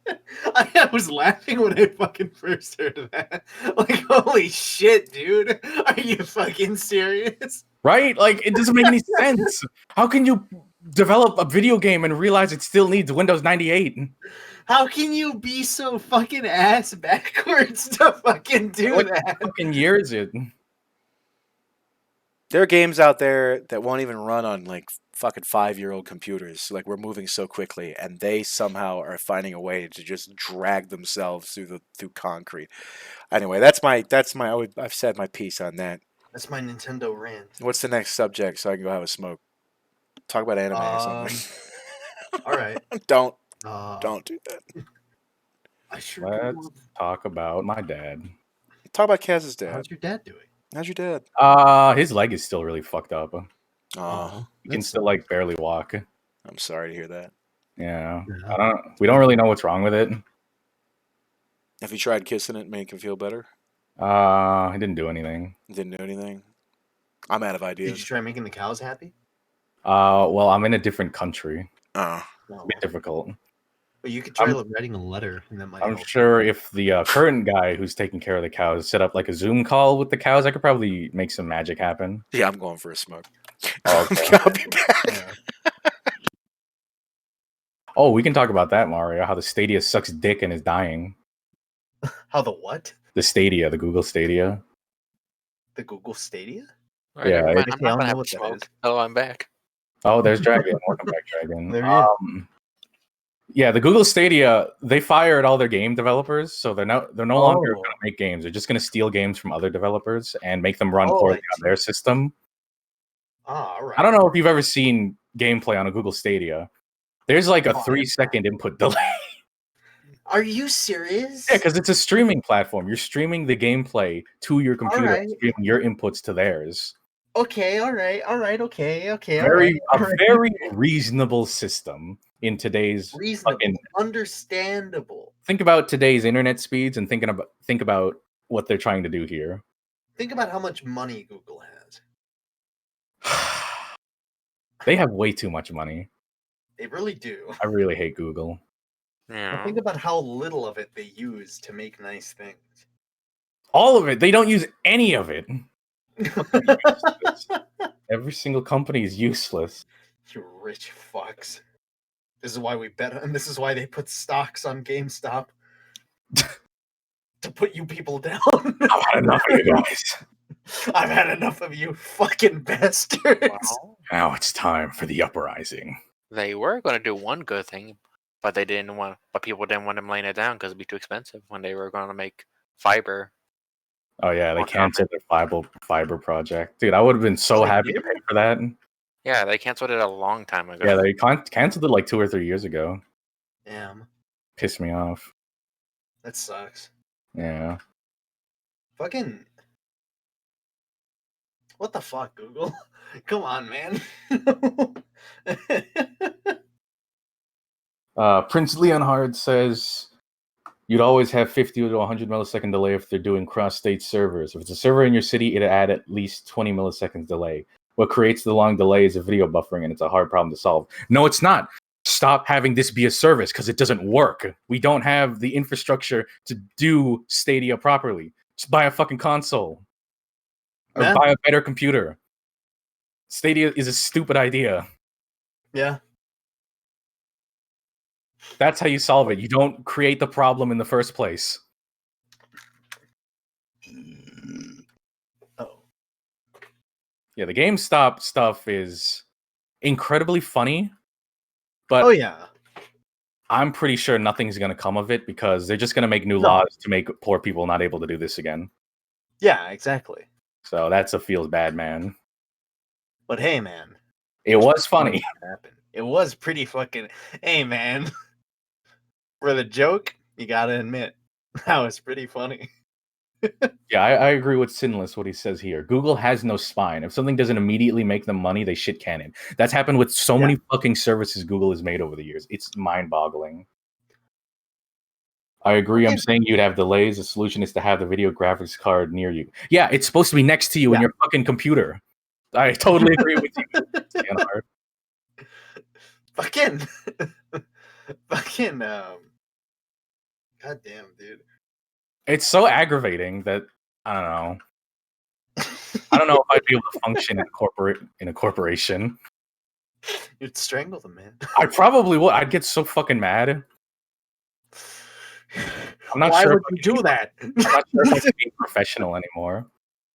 I was laughing when I fucking first heard of that. Like, holy shit, dude. Are you fucking serious?
Right? Like, it doesn't make any sense. How can you develop a video game and realize it still needs Windows 98?
How can you be so fucking ass backwards to fucking do that?
Fucking years it.
There are games out there that won't even run on like fucking 5-year-old computers. Like we're moving so quickly, and they somehow are finding a way to just drag themselves through concrete. Anyway, I've said my piece on that.
That's my Nintendo rant.
What's the next subject so I can go have a smoke? Talk about anime or something.
All right.
Don't do that.
I sure
Let's talk about my dad.
Talk about Kaz's dad.
How's your dad doing?
How's your dad?
His leg is still really fucked up.
Oh,
He can still like barely walk.
I'm sorry to hear that.
Yeah. We don't really know what's wrong with it.
Have you tried kissing it, make him feel better?
He didn't do anything.
Didn't do anything. I'm out of ideas.
Did you try making the cows happy?
Well, I'm in a different country.
Oh.
It's a bit difficult.
But you could try writing a letter, and that might
I'm
help.
sure if the current guy who's taking care of the cows set up like a Zoom call with the cows, I could probably make some magic happen.
Yeah, I'm going for a smoke.
Okay.
I'll be back.
Yeah.
Oh, we can talk about that, Mario. How the Stadia sucks dick and is dying.
How the what?
The Stadia, the Google Stadia.
The Google Stadia?
Right,
Yeah,
never mind.
I
I'm
don't
not
know
gonna have
what
a
that
smoke.
is.
Oh, I'm back.
Oh, there's Dragon. Welcome back, Dragon.
There he is.
Yeah, the Google Stadia, they fired all their game developers, so they're no longer
Oh.
going to make games. They're just going to steal games from other developers and make them run
Oh,
poorly
I
on their system.
All right.
I don't know if you've ever seen gameplay on a Google Stadia. There's like a 3-second input delay.
Are you serious?
Yeah, because it's a streaming platform. You're streaming the gameplay to your computer,
Alright.
streaming your inputs to theirs.
Okay, all right, okay.
Very
all right.
very reasonable system in today's
Reasonable,
fucking.
understandable.
Think about today's internet speeds and think about what they're trying to do here.
Think about how much money Google has.
They have way too much money.
They really do.
I really hate Google.
Yeah.
Think about how little of it they use to make nice things.
All of it. They don't use any of it. Every single company is useless.
You rich fucks. This is why we bet, and this is why they put stocks on GameStop. To put you people down.
I've had enough of you guys.
I've had enough of you fucking bastards.
Well,
Now it's time for the uprising.
they were going to do one good thing, but they didn't want. But people didn't want them laying it down because it'd be too expensive when they were going to make fiber.
Oh yeah, they
More
canceled their fiber project. Dude, I would have been so
they
happy to
did?
pay for that.
Yeah, they canceled it a long time ago.
Yeah, they canceled it like 2 or 3 years ago.
Damn,
Pissed me off.
that sucks.
Yeah.
Fucking. What the fuck, Google? Come on, man.
Prince Leonhard says you'd always have 50 to 100 millisecond delay if they're doing cross-state servers. If it's a server in your city, it'd add at least 20 milliseconds delay. What creates the long delay is a video buffering, and it's a hard problem to solve. No, it's not. Stop having this be a service because it doesn't work. We don't have the infrastructure to do Stadia properly. Just buy a fucking console. Or
Yeah.
buy a better computer. Stadia is a stupid idea.
Yeah.
That's how you solve it. You don't create the problem in the first place. Yeah, the GameStop stuff is incredibly funny, but
Oh yeah.
I'm pretty sure nothing's going to come of it because they're just going to make new
No.
laws to make poor people not able to do this again.
Yeah, exactly.
So that's a feels bad, man.
But hey, man,
It was funny.
it was pretty fucking. Hey, man, for the joke, you gotta admit that was pretty funny.
Yeah, I agree with Sinless what he says here. Google has no spine. If something doesn't immediately make them money, they shit cannon. That's happened with so many fucking services Google has made over the years. It's mind-boggling. I agree. I'm saying you'd have delays. The solution is to have the video graphics card near you. Yeah, it's supposed to be next to you in your fucking computer. I totally agree with you.
Fucking, goddamn, dude.
It's so aggravating that I don't know. I don't know if I'd be able to function in a corporation.
You'd strangle them, man.
I probably would. I'd get so fucking mad. I'm not
Why
sure
would you do that?
I'm not sure if I can be professional anymore.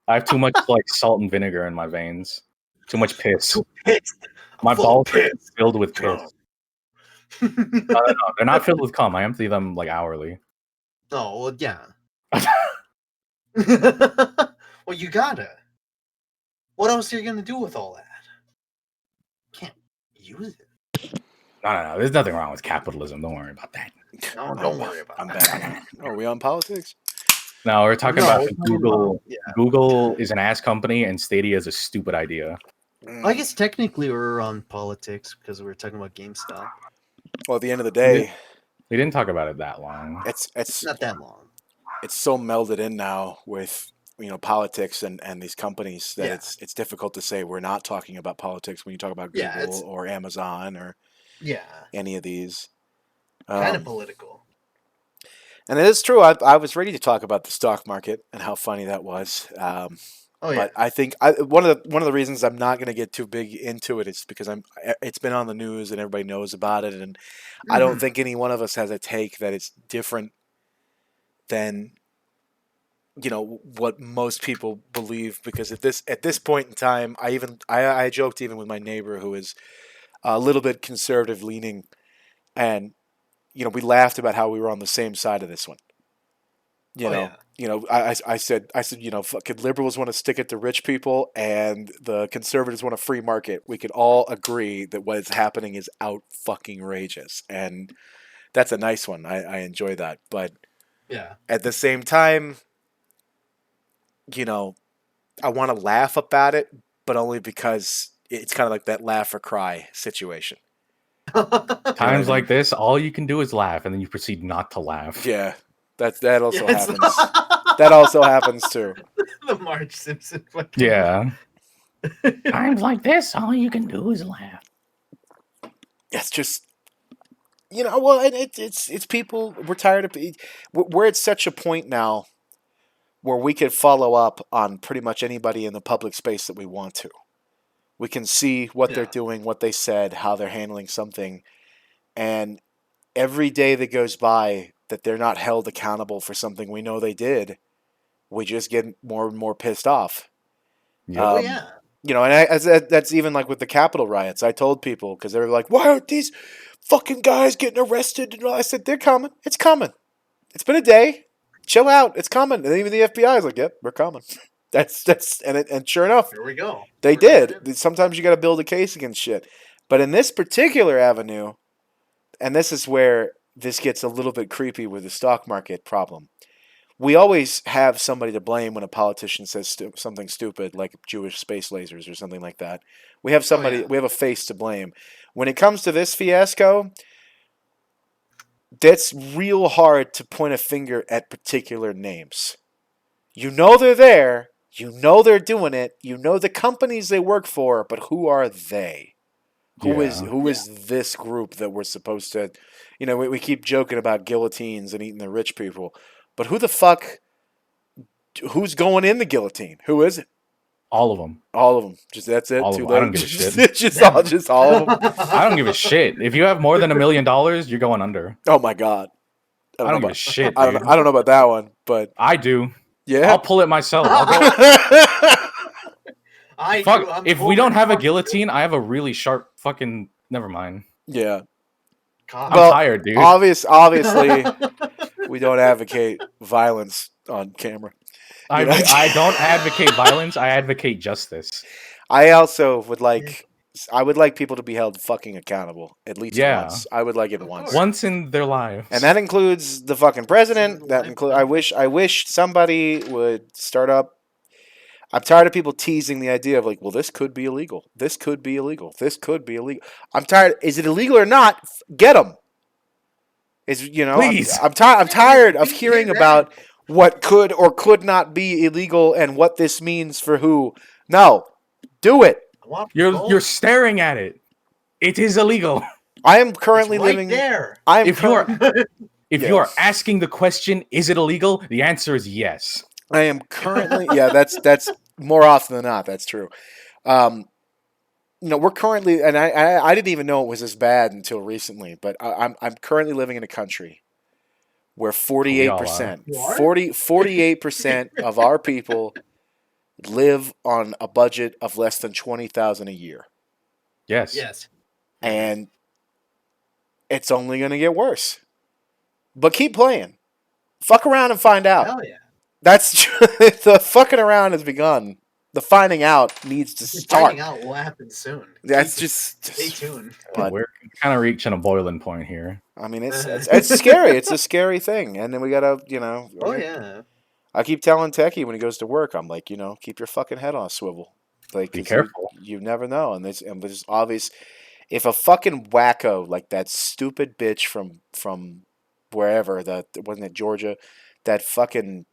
I have too much like salt and vinegar in my veins. Too much piss. My balls are filled with piss. No, they're not filled with cum. I empty them like hourly.
Oh, well, yeah. Well, you gotta. What else are you gonna do with all that? Can't use it.
No. There's nothing wrong with capitalism. Don't worry about that.
No, don't worry about
that. Are we on politics?
No, we're talking about Google.
Yeah.
Google is an ass company, and Stadia is a stupid idea.
I guess technically we're on politics because we're talking about GameStop.
Well, at the end of the day,
they didn't talk about it that long.
It's
not that long.
It's so melded in now with politics and these companies that it's difficult to say we're not talking about politics when you talk about Google or Amazon or any of these.
Kind of political.
And it is true. I was ready to talk about the stock market and how funny that was. But I think one of the reasons I'm not going to get too big into it is because it's been on the news and everybody knows about it, and I don't think any one of us has a take that it's different than what most people believe. Because at this point in time, I joked even with my neighbor who is a little bit conservative leaning, and we laughed about how we were on the same side of this one. I said, fucking liberals want to stick it to rich people and the conservatives want a free market. We could all agree that what is happening is out fucking rageous. And that's a nice one. I enjoy that. But at the same time, I want to laugh about it, but only because it's kind of like that laugh or cry situation.
Times like this, all you can do is laugh, and then you proceed not to laugh.
Yeah. That also happens. That also happens too.
The Marge Simpson.
Yeah. Times like this, all you can do is laugh.
It's just, well, and it's people. We're tired of. We're at such a point now where we could follow up on pretty much anybody in the public space that we want to. We can see what they're doing, what they said, how they're handling something, and every day that goes by that they're not held accountable for something we know they did, we just get more and more pissed off. And that's even like with the Capitol riots. I told people, because they were like, why aren't these fucking guys getting arrested? And I said, they're coming. It's coming. It's been a day. Chill out. It's coming. And even the FBI is like, yep, we're coming. And sure enough,
here we go.
They did. Sometimes you got to build a case against shit. But in this particular avenue, and this is where this gets a little bit creepy with the stock market problem. We always have somebody to blame when a politician says something stupid, like Jewish space lasers or something like that. We have somebody. We have a face to blame. When it comes to this fiasco, that's real hard to point a finger at particular names. They're there. They're doing it. The companies they work for, but who are they? Who is this group that we're supposed to, we keep joking about guillotines and eating the rich people, but who the fuck, who's going in the guillotine? Who is it?
All of them.
All of them. Just that's it.
All
Too
late.
late.
I don't give a shit.
just all of them.
I don't give a shit. If you have more than $1 million, you're going under.
Oh my God.
I don't give a shit.
I don't know about that one, but
I do.
Yeah,
I'll pull it myself. Fuck,
I'm
if we don't have a
torn.
guillotine, I have a really sharp fucking. Never mind.
Yeah.
God.
I'm
Well,
tired, dude.
Obviously, we don't advocate violence on camera. You know?
I don't advocate violence. I advocate justice.
I also would like. I would like people to be held fucking accountable at least
Yeah.
once. I would like it
Of
once.
course.
Once in their lives.
And that includes the fucking president. That include. I
lifetime.
wish somebody would start up. I'm tired of people teasing the idea of like, well, this could be illegal. This could be illegal. This could be illegal. I'm tired. Is it illegal or not? Get them. Is
Please.
I'm tired of hearing about what could or could not be illegal and what this means for who. No, do it.
You're staring at it. It is illegal.
I am currently
It's right
living
there.
I am
If you are if you are
Yes.
asking the question, is it illegal? The answer is yes.
I am currently that's more often than not, that's true. We're currently, and I didn't even know it was as bad until recently, but I'm currently living in a country where 48%,
You are?
48% of our people live on a budget of less than $20,000 a year,
Yes.
Yes.
and it's only going to get worse. But keep playing, fuck around and find out.
Hell yeah.
That's the fucking around has begun. The finding out needs to start.
Finding out will happen soon.
That's
Stay tuned.
But
We're kind of reaching a boiling point here.
I mean, it's scary. It's a scary thing, and then we gotta,
Oh yeah.
I keep telling Techie when he goes to work, I'm like, keep your fucking head on a swivel. Like,
Be
'cause
careful.
You never know, and it's obvious. If a fucking wacko like that stupid bitch from wherever that wasn't it Georgia, that fucking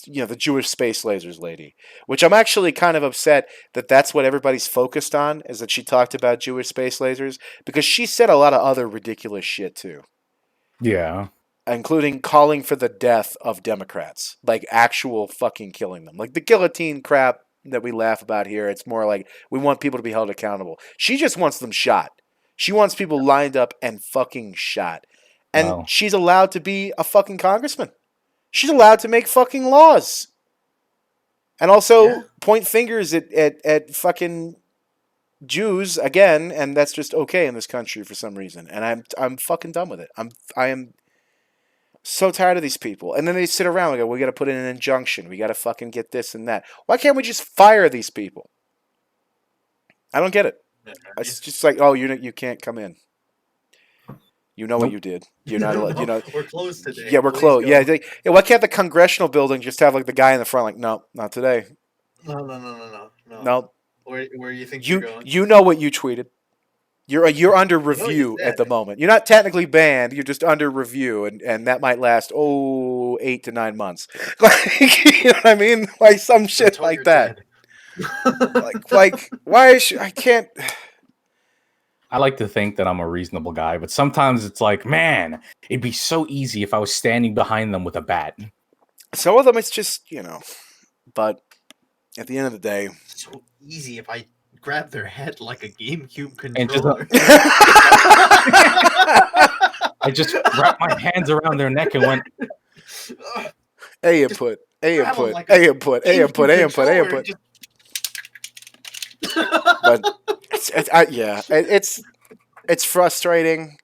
the Jewish space lasers lady, which I'm actually kind of upset that that's what everybody's focused on, is that she talked about Jewish space lasers, because she said a lot of other ridiculous shit too,
Yeah.
including calling for the death of Democrats, like actual fucking killing them, like the guillotine crap that we laugh about here. It's more like we want people to be held accountable. She just wants them shot. She wants people lined up and fucking shot, and
Wow.
she's allowed to be a fucking congressman. She's allowed to make fucking laws. And also point fingers at fucking Jews again, and that's just okay in this country for some reason. And I'm fucking done with it. I am so tired of these people. And then they sit around and go, we gotta put in an injunction. We gotta fucking get this and that. Why can't we just fire these people? I don't get it. It's just like, oh, you can't come in. You know what you did. You're not allowed.
We're closed today.
Yeah, we're
Please
closed.
go.
Yeah, why can't the congressional building just have like the guy in the front? Like, no, not today.
No.
No,
Where you think you're going?
you know what you tweeted. You're under review
said.
at the moment. You're not technically banned. You're just under review, and that might last 8 to 9 months. Like, you know what I mean? Like some shit
Until
like
you're
that.
dead.
Like why I can't.
I like to think that I'm a reasonable guy, but sometimes it's like, man, it'd be so easy if I was standing behind them with a bat.
Some of them, it's just but at the end of the day,
So easy if I grab their head like a GameCube
And just-
controller.
I just wrapped my hands around their neck and went,
A input, A
grab 'em
input,
like
A input, A input, A
GameCube
input, A
controller
input.
and
But it's frustrating.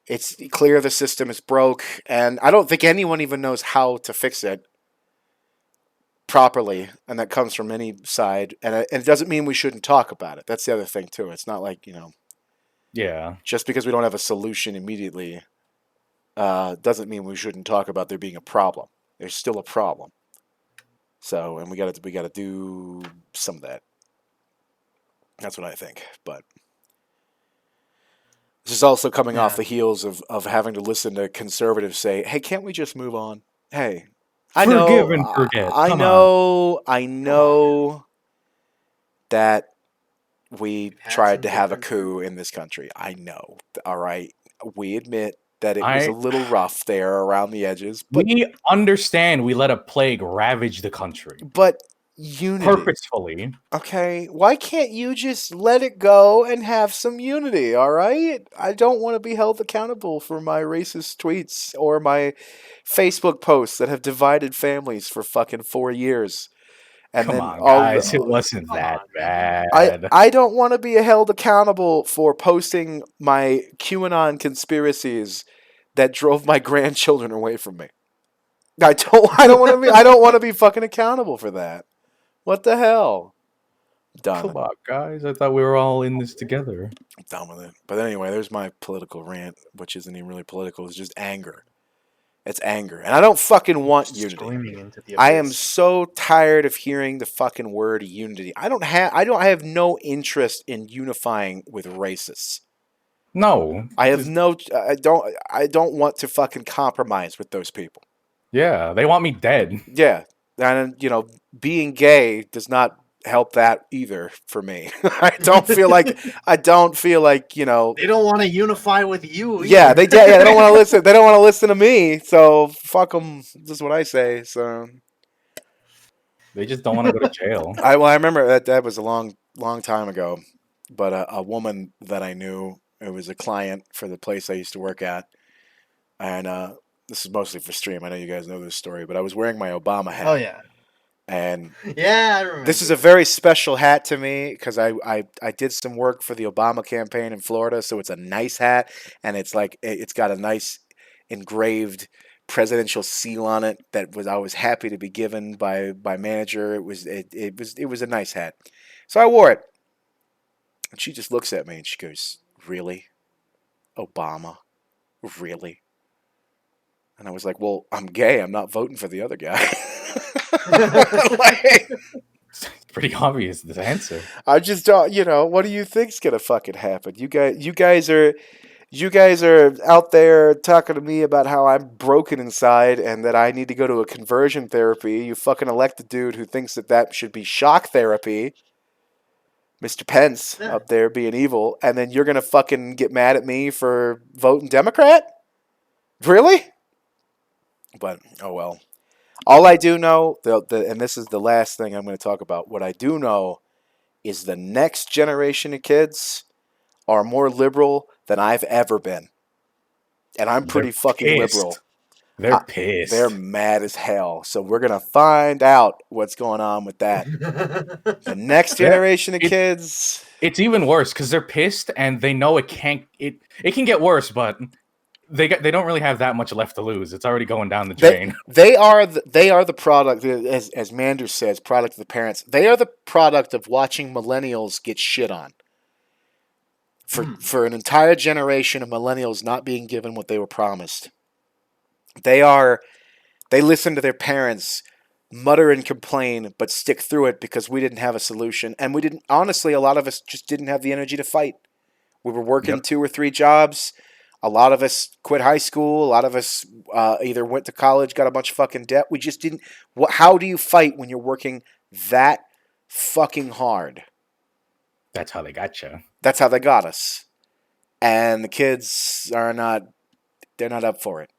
It's clear the system is broke, and I don't think anyone even knows how to fix it properly, and that comes from any side. And it doesn't mean we shouldn't talk about it. That's the other thing too. It's not like
yeah.
just because we don't have a solution immediately doesn't mean we shouldn't talk about there being a problem. There's still a problem. So, and we got to do some of that. That's what I think. But this is also coming off the heels of having to listen to conservatives say, "Hey, can't we just move on?" Hey, I know,
Forgive and forget.
I
Come
know that we
Had
tried
some
to have a
differences.
coup in this country. I know. All right, we admit that it was a little rough there around the edges, but
We understand we let a plague ravage the country.
unity.
Purposefully.
Okay, why can't you just let it go and have some unity, all right? I don't want to be held accountable for my racist tweets or my Facebook posts that have divided families for fucking 4 years. And
Come
then
on, guys, it wasn't
Come
that
on, man.
bad.
I don't want to be held accountable for posting my QAnon conspiracies that drove my grandchildren away from me. I don't want to be fucking accountable for that. What the hell? Done.
Come on, guys. I thought we were all in this together.
I'm done with it. But anyway, there's my political rant, which isn't even really political. It's just anger. It's anger. And I don't fucking want unity.
Screaming into the
I am
abyss.
so tired of hearing the fucking word unity. I have no interest in unifying with racists.
No.
I don't want to fucking compromise with those people.
Yeah, they want me dead.
Yeah. And being gay does not help that either for me. I don't feel like
They don't want to unify with you.
Yeah,
either.
they don't want to listen. They don't want to listen to me. So fuck them. This is what I say. So
They just don't want to go to jail.
I remember that was a long time ago, but a woman that I knew, it was a client for the place I used to work at, and this is mostly for stream. I know you guys know this story, but I was wearing my Obama hat.
Oh yeah.
And
Yeah, I remember.
this is a very special hat to me because I did some work for the Obama campaign in Florida, so it's a nice hat, and it's got a nice engraved presidential seal on it I was happy to be given by my manager. It was a nice hat, so I wore it, and she just looks at me and she goes, "Really, Obama? Really?" And I was like, "Well, I'm gay. I'm not voting for the other guy."
It's pretty obvious, this answer.
I just don't, what do you think's gonna fucking happen? You guys are out there talking to me about how I'm broken inside and that I need to go to a conversion therapy. You fucking elect a dude who thinks that should be shock therapy. Mr. Pence up there being evil, and then you're gonna fucking get mad at me for voting Democrat? Really? But oh well. All I do know, and this is the last thing I'm going to talk about, what I do know is the next generation of kids are more liberal than I've ever been. And I'm pretty fucking liberal.
They're pissed.
They're mad as hell. So we're going to find out what's going on with that. The next generation of kids...
It's even worse because they're pissed and they know it can get worse, but... They don't really have that much left to lose. It's already going down the drain.
They are the product, as Manders says, product of the parents. They are the product of watching millennials get shit on. For an entire generation of millennials not being given what they were promised. They listen to their parents mutter and complain, but stick through it because we didn't have a solution. And honestly, a lot of us just didn't have the energy to fight. We were working 2 or 3 jobs. A lot of us quit high school. A lot of us either went to college, got a bunch of fucking debt. We just didn't. How do you fight when you're working that fucking hard?
That's how they got you.
That's how they got us. And the kids they're not up for it.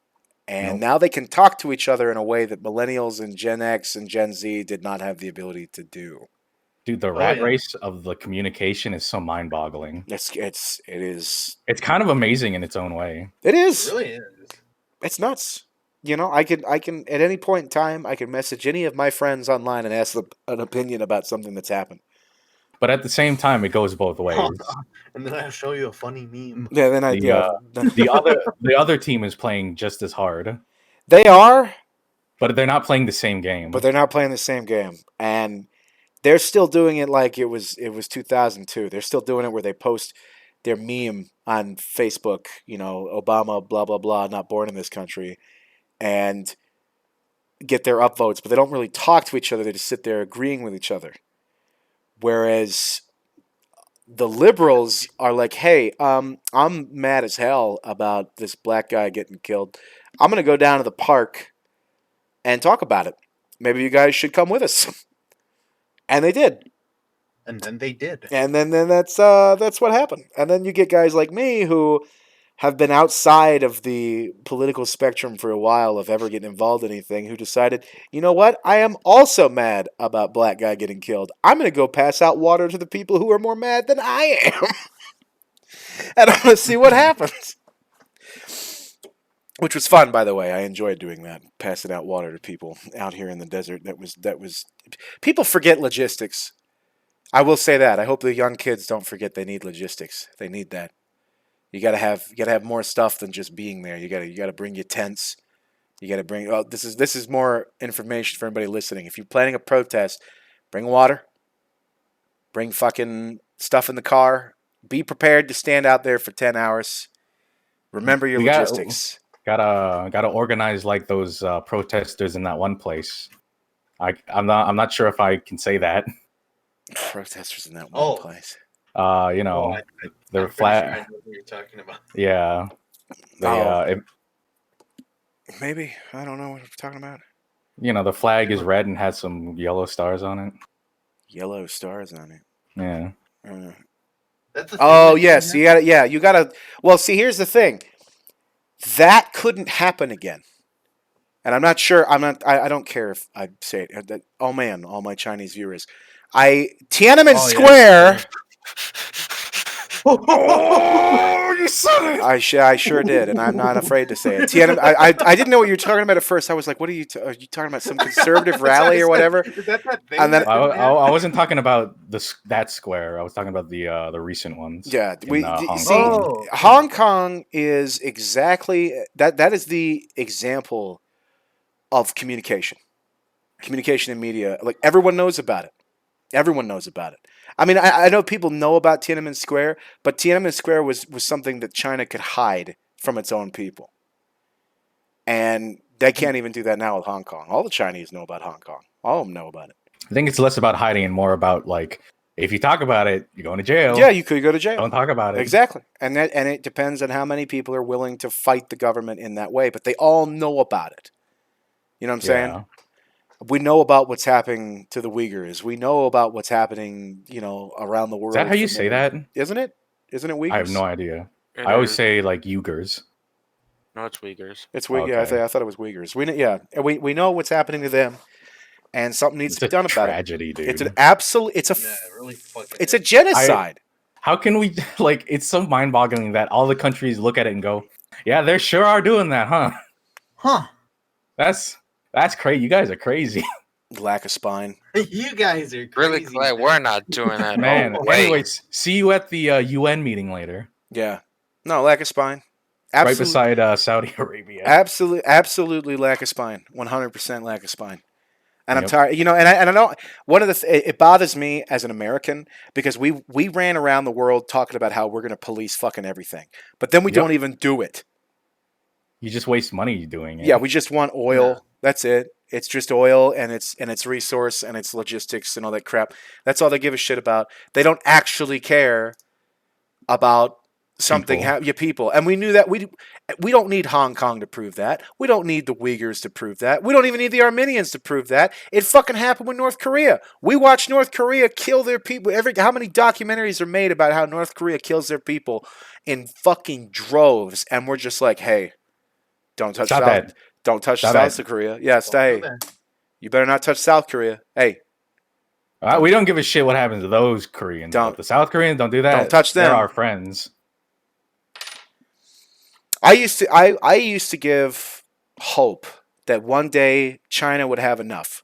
And now they can talk to each other in a way that millennials and Gen X and Gen Z did not have the ability to do.
Dude, the rat race of the communication is so mind-boggling.
It is.
It's kind of amazing in its own way.
It is.
It really is.
It's nuts. I can at any point in time I can message any of my friends online and ask them an opinion about something that's happened.
But at the same time, it goes both ways.
And then I'll show you a funny meme.
Yeah, then
the other team is playing just as hard.
They are,
but they're not playing the same game.
And they're still doing it like it was 2002. They're still doing it where they post their meme on Facebook, Obama, blah, blah, blah, not born in this country, and get their upvotes. But they don't really talk to each other. They just sit there agreeing with each other. Whereas the liberals are like, hey, I'm mad as hell about this black guy getting killed. I'm going to go down to the park and talk about it. Maybe you guys should come with us. And they did.
And then they did.
And then that's what happened. And then you get guys like me who have been outside of the political spectrum for a while of ever getting involved in anything, who decided, you know what? I am also mad about black guy getting killed. I'm going to go pass out water to the people who are more mad than I am. And I'm going to see what happens. which was fun, by the way. I enjoyed doing that, passing out water to people out here in the desert. That was. People forget logistics. I will say that. I hope the young kids don't forget they need logistics. They need that. You gotta have more stuff than just being there. You gotta bring your tents. You gotta bring. Oh, this is more information for everybody listening. If you're planning a protest, bring water. Bring fucking stuff in the car. Be prepared to stand out there for 10 hours. Remember your logistics.
Gotta organize like those protesters in that one place. I'm not sure if I can say that.
Protesters in that one place.
They're
I'm
flat.
Sure I know what you're talking about.
Yeah.
Maybe I don't know what we're talking about.
The flag is red and has some yellow stars on it.
Yellow stars on it.
Yeah.
That's the thing.
Oh yes, you gotta. Well, see, here's the thing. That couldn't happen again. And I'm not sure. I don't care if I say it. Oh man, all my Chinese viewers. Tiananmen Square.
Oh, you said it.
I sure did, and I'm not afraid to say it. Tiananmen. I didn't know what you were talking about at first. I was like, "What are you talking about? Some conservative rally or whatever?"
Is that thing?
And then
I wasn't talking about that square. I was talking about the recent ones.
Yeah,
Hong Kong.
Hong Kong is exactly that. That is the example of communication and media. Like everyone knows about it. Everyone knows about it. I mean, I know people know about Tiananmen Square, but Tiananmen Square was something that China could hide from its own people. And they can't even do that now with Hong Kong. All the Chinese know about Hong Kong. All of them know about it.
I think it's less about hiding and more about like, if you talk about it, you're going to jail.
Yeah, you could go to jail.
Don't talk about it.
Exactly. And it depends on how many people are willing to fight the government in that way. But they all know about it. You know what I'm saying? We know about what's happening to the Uyghurs. We know about what's happening, around the world.
Is that how you say that?
Isn't it? Isn't it Uyghurs?
I have no idea. I always say like Uyghurs.
No, it's Uyghurs.
It's Uyghurs.
Okay.
Yeah, I thought it was Uyghurs. We know what's happening to them, and something needs to be done about it.
Tragedy, dude.
It's an absolute. It's a.
Really fucking.
It's a genocide.
How can we like? It's so mind-boggling that all the countries look at it and go, "Yeah, they sure are doing that, huh?"
Huh?
That's crazy. You guys are crazy.
Lack of spine.
You guys are crazy.
Really glad we're not doing that.
Man,
No way.
anyways, see you at the UN meeting later.
Yeah. No, lack of spine.
Right beside Saudi Arabia.
Absolutely lack of spine. 100% lack of spine. And I'm tired. And I know one of it bothers me as an American because we ran around the world talking about how we're going to police fucking everything, but then we don't even do it.
You just waste money doing it.
Yeah, we just want oil. Yeah. That's it. It's just oil and it's resource and it's logistics and all that crap. That's all they give a shit about. They don't actually care about something people. And we knew that we don't need Hong Kong to prove that. We don't need the Uyghurs to prove that. We don't even need the Armenians to prove that. It fucking happened with North Korea. We watched North Korea kill their people. How many documentaries are made about how North Korea kills their people in fucking droves? And we're just like, hey, don't touch South Korea. Yeah, stay. You better not touch South Korea. Hey.
We don't give a shit what happens to those Koreans. The South Koreans, don't do that.
Don't touch them.
They're our friends.
I used to give hope that one day China would have enough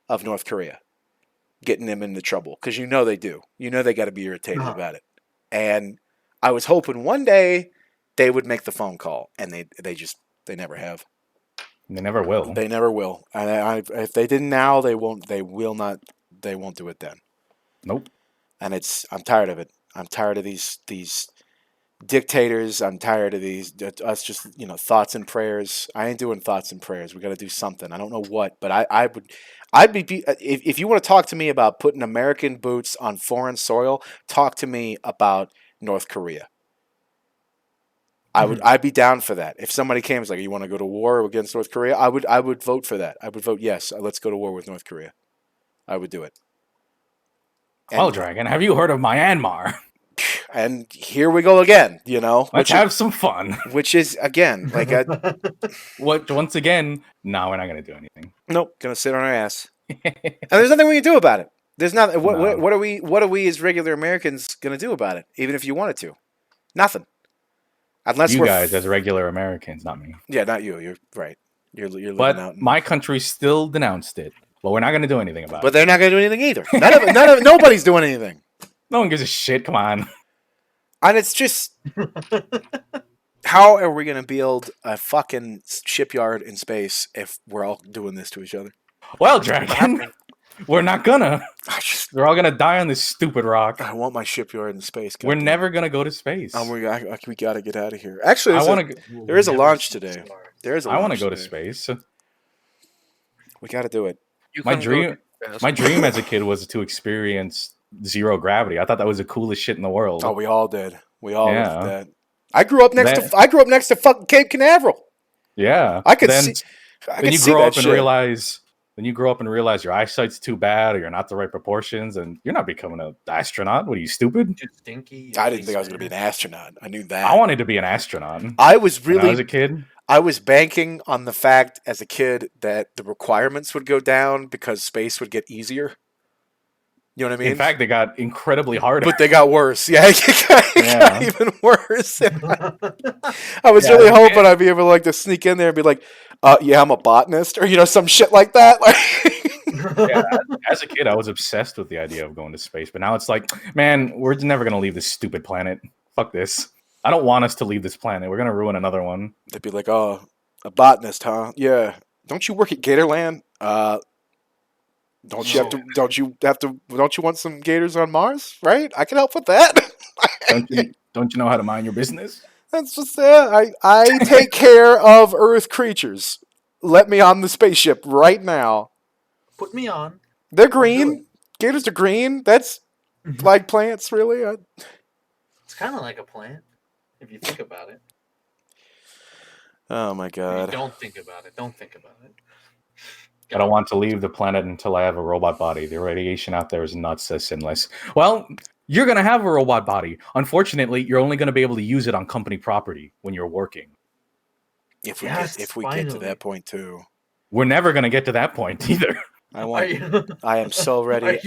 of North Korea getting them into trouble because they do. They got to be irritated about it. And I was hoping one day they would make the phone call, and they never have.
They never will.
They never will. And if they didn't now, they won't. They will not. They won't do it then.
Nope.
And I'm tired of it. I'm tired of these dictators. I'm tired of us just thoughts and prayers. I ain't doing thoughts and prayers. We got to do something. I don't know what, but I'd be if you want to talk to me about putting American boots on foreign soil, talk to me about North Korea. I'd be down for that. If somebody came and was like, you want to go to war against North Korea, I would vote for that. I would vote yes. Let's go to war with North Korea. I would do it.
Well, Dragon, have you heard of Myanmar?
And here we go again,
Let's have some fun.
Which is, again, like
once again, no, we're not going to do anything.
Nope, going to sit on our ass. And there's nothing we can do about it. There's nothing. What are we as regular Americans going to do about it, even if you wanted to? Nothing. Unless
You
we're
guys, as regular Americans, not me.
yeah, not you. You're right. You're living
But
out.
my country still denounced it. But we're not going to do anything about
But
it.
they're not going to do anything either. Nobody's doing anything.
No one gives a shit. Come on.
And it's just, how are we going to build a fucking shipyard in space if we're all doing this to each other?
Well, Dragon, we're not gonna. We're all gonna die on this stupid rock.
I want my shipyard in space.
We're never gonna go to space.
We got to get out of here. Actually, there is a launch today.
I want to go to space.
We got to do it.
My dream as a kid was to experience zero gravity. I thought that was the coolest shit in the world.
Oh, we all did. We all did that. I grew up next to fucking Cape Canaveral.
Yeah.
I could see.
Then you grow up and realize. Then you grow up and realize your eyesight's too bad, or you're not the right proportions, and you're not becoming an astronaut. What are you, stupid?
Too stinky.
I didn't think I was going to be an astronaut. I knew that.
I wanted to be an astronaut.
When
I was a kid.
I was banking on the fact as a kid that the requirements would go down because space would get easier. You know what I mean?
In fact, they got incredibly harder.
But they got worse. Yeah, it got even worse. I was really hoping I'd be able to sneak in there and be like, yeah, I'm a botanist, or some shit like that.
Yeah, as a kid, I was obsessed with the idea of going to space, but now it's like, man, we're never gonna leave this stupid planet. Fuck this. I don't want us to leave this planet. We're gonna ruin another one.
They'd be like, oh, a botanist, huh? Yeah. Don't you work at Gatorland? Don't you want some gators on Mars? Right? I can help with that.
Don't you know how to mind your business?
That's just it. I take care of Earth creatures. Let me on the spaceship right now.
Put me on.
They're green. Gators are green. That's like plants, really.
It's kind of like a plant, if you think about it.
Oh my god.
Don't think about it. Don't think about it.
I don't want to leave the planet until I have a robot body. The radiation out there is not so sinless. Well, you're going to have a robot body. Unfortunately, you're only going to be able to use it on company property when you're working.
If we get to that point too.
We're never going to get to that point either.
I am so ready.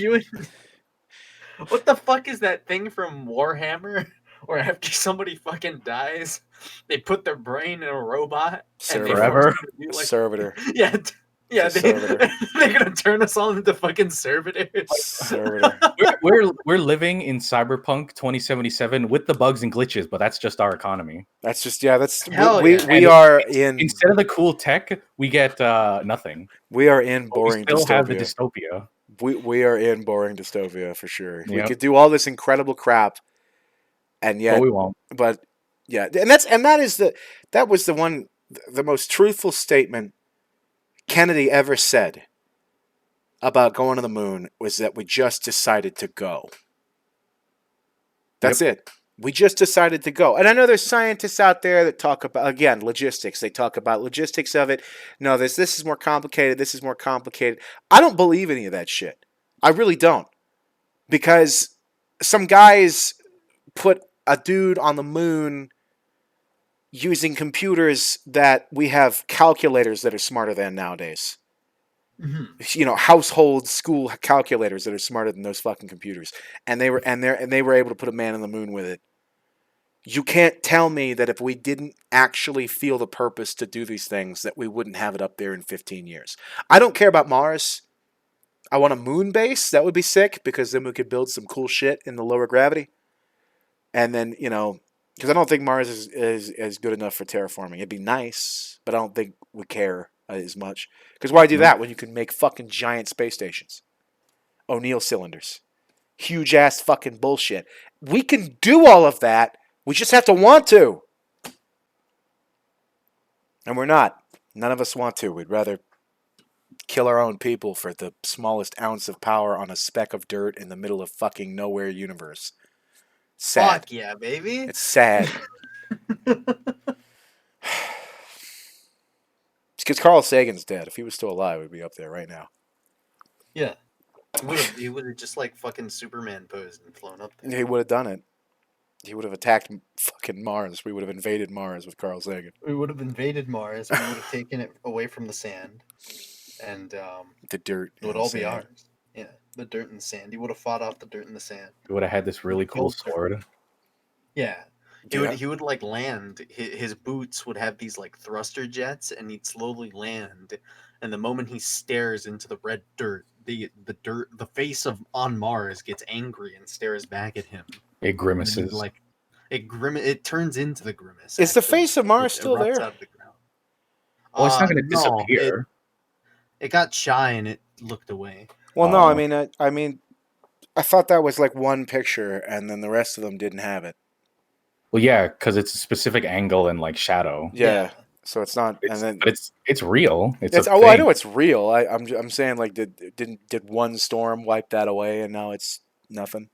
What the fuck is that thing from Warhammer? Where after somebody fucking dies, they put their brain in a robot.
Forever?
Servitor.
Yeah. Yeah, they're gonna turn us all into fucking servitors.
We're living in Cyberpunk 2077 with the bugs and glitches, but that's just our economy.
That's just we are in.
Instead of the cool tech, we get nothing.
We are in boring
dystopia. We still have the
dystopia. We are in boring dystopia for sure.
Yep.
We could do all this incredible crap, and yet
we won't.
But yeah, that was the most truthful statement Kennedy ever said about going to the moon was that we just decided to go. That's it. We just decided to go. And I know there's scientists out there that talk about, again, logistics. They talk about logistics of it. No, this is more complicated. This is more complicated. I don't believe any of that shit. I really don't. Because some guys put a dude on the moon using computers that we have calculators that are smarter than nowadays. Mm-hmm. Household school calculators that are smarter than those fucking computers. And they were able to put a man on the moon with it. You can't tell me that if we didn't actually feel the purpose to do these things, that we wouldn't have it up there in 15 years. I don't care about Mars. I want a moon base. That would be sick, because then we could build some cool shit in the lower gravity. And then, because I don't think Mars is good enough for terraforming. It'd be nice, but I don't think we care as much. Because why do that when you can make fucking giant space stations? O'Neill cylinders. Huge ass fucking bullshit. We can do all of that. We just have to want to. And we're not. None of us want to. We'd rather kill our own people for the smallest ounce of power on a speck of dirt in the middle of fucking nowhere universe. Sad.
Fuck yeah, baby.
It's sad. It's because Carl Sagan's dead. If he was still alive, we'd be up there right now.
Yeah. He would have just like fucking Superman posed and flown up there.
He would have done it. He would have attacked fucking Mars. We would have invaded Mars with Carl Sagan.
We would have invaded Mars. We would have taken it away from the sand. And
the dirt.
It would all be ours. Yeah. The dirt and the sand. He would have fought off the dirt and the sand.
He would have had this really cool sword.
Yeah. He would like land. His boots would have these like thruster jets, and he'd slowly land. And the moment he stares into the red dirt, the face of on Mars gets angry and stares back at him.
It
And then
grimaces.
like it turns into the grimace.
Is the
actually,
face of Mars
which
still
erupts
there?
out of the ground.
Well, it's not going to
No,
disappear.
it got shy and it looked away.
Well, no.
Oh.
I mean, I thought that was like one picture, and then the rest of them didn't have it.
Well, yeah, because it's a specific angle and like shadow.
Yeah. So it's not,
It's,
and then
but it's real. It's a
oh, I
thing.
know it's real. I'm saying like did one storm wipe that away, and now it's nothing?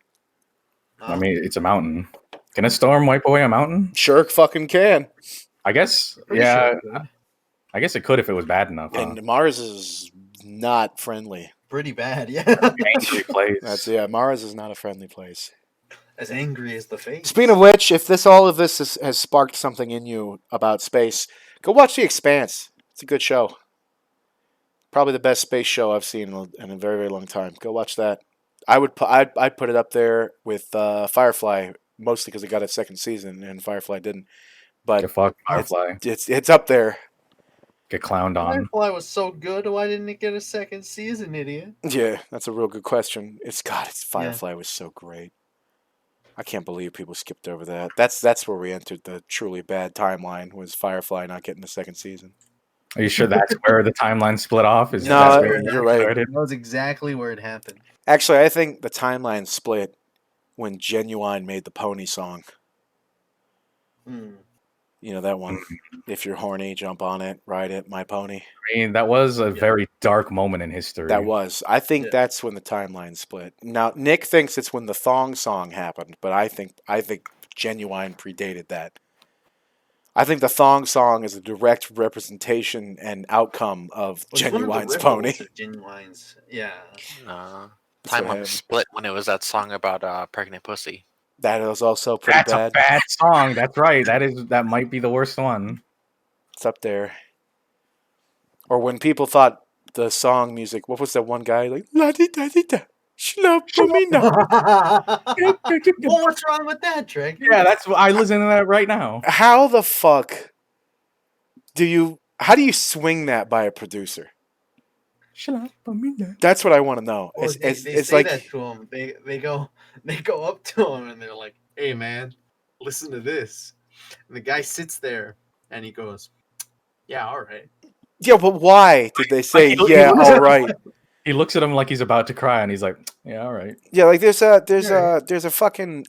I mean, it's a mountain. Can a storm wipe away a mountain?
Sure, fucking can.
I guess.
Pretty
Yeah.
sure it could.
I guess it could if it was bad enough. Huh?
And Mars is not friendly.
Pretty bad, yeah.
Angry place.
Mars is not a friendly place.
As angry as the face.
Speaking of which, if all of this has sparked something in you about space, go watch The Expanse. It's a good show. Probably the best space show I've seen in a very, very long time. Go watch that. I'd put it up there with Firefly, mostly because it got a second season and Firefly didn't. But
Get fucked, Firefly.
it's up there.
Get clowned on.
Firefly was so good. Why didn't it get a second season, idiot?
Yeah, that's a real good question. Firefly was so great. I can't believe people skipped over that. That's where we entered the truly bad timeline, was Firefly not getting the second season.
Are you sure that's where the timeline split off?
No,
that where it
you're right.
started?
That was exactly where it happened.
Actually, I think the timeline split when Genuine made the Pony song.
Hmm.
You know that one? If you're horny, jump on it, ride it, my pony.
I mean, that was a very dark moment in history.
That was. I think
Yeah.
that's when the timeline split. Now, Nick thinks it's when the thong song happened, but I think Genuine predated that. I think the thong song is a direct representation and outcome of
Well, it's one of the
Genuine's
ripples
pony.
of Genuine's. Yeah.
No.
That's what
Timeline
happened.
split when it was that song about pregnant pussy.
That was also pretty
That's
bad.
a bad song. That's right. That might be the worst one.
It's up there. Or when people thought the song music, what was that one guy like? La di da di da, shlapamina.
Well, what's wrong with that, Drake?
Yeah, I listen to that right now.
How the fuck how do you swing that by a producer? That's what I want to know.
Well, they say that to him. They go up to him and they're like, "Hey, man, listen to this." And the guy sits there and he goes, "Yeah, all right."
Yeah, but why did they say
He
yeah,
looks
all
at-
right?
He looks at him like he's about to cry, and he's like, "Yeah, all right."
Yeah, like there's
Yeah.
a fucking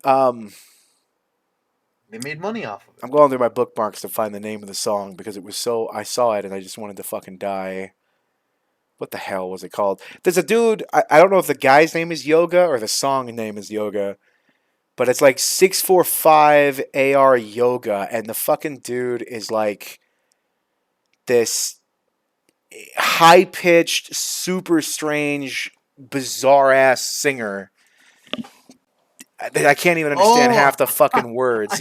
They made money off of it.
I'm going through my bookmarks to find the name of the song because it was so I saw it and I just wanted to fucking die. What the hell was it called? There's a dude, I don't know if the guy's name is Yoga or the song name is Yoga, but it's like 645 AR Yoga, and the fucking dude is like this high pitched, super strange, bizarre ass singer. I can't even understand
Oh!
half the fucking words.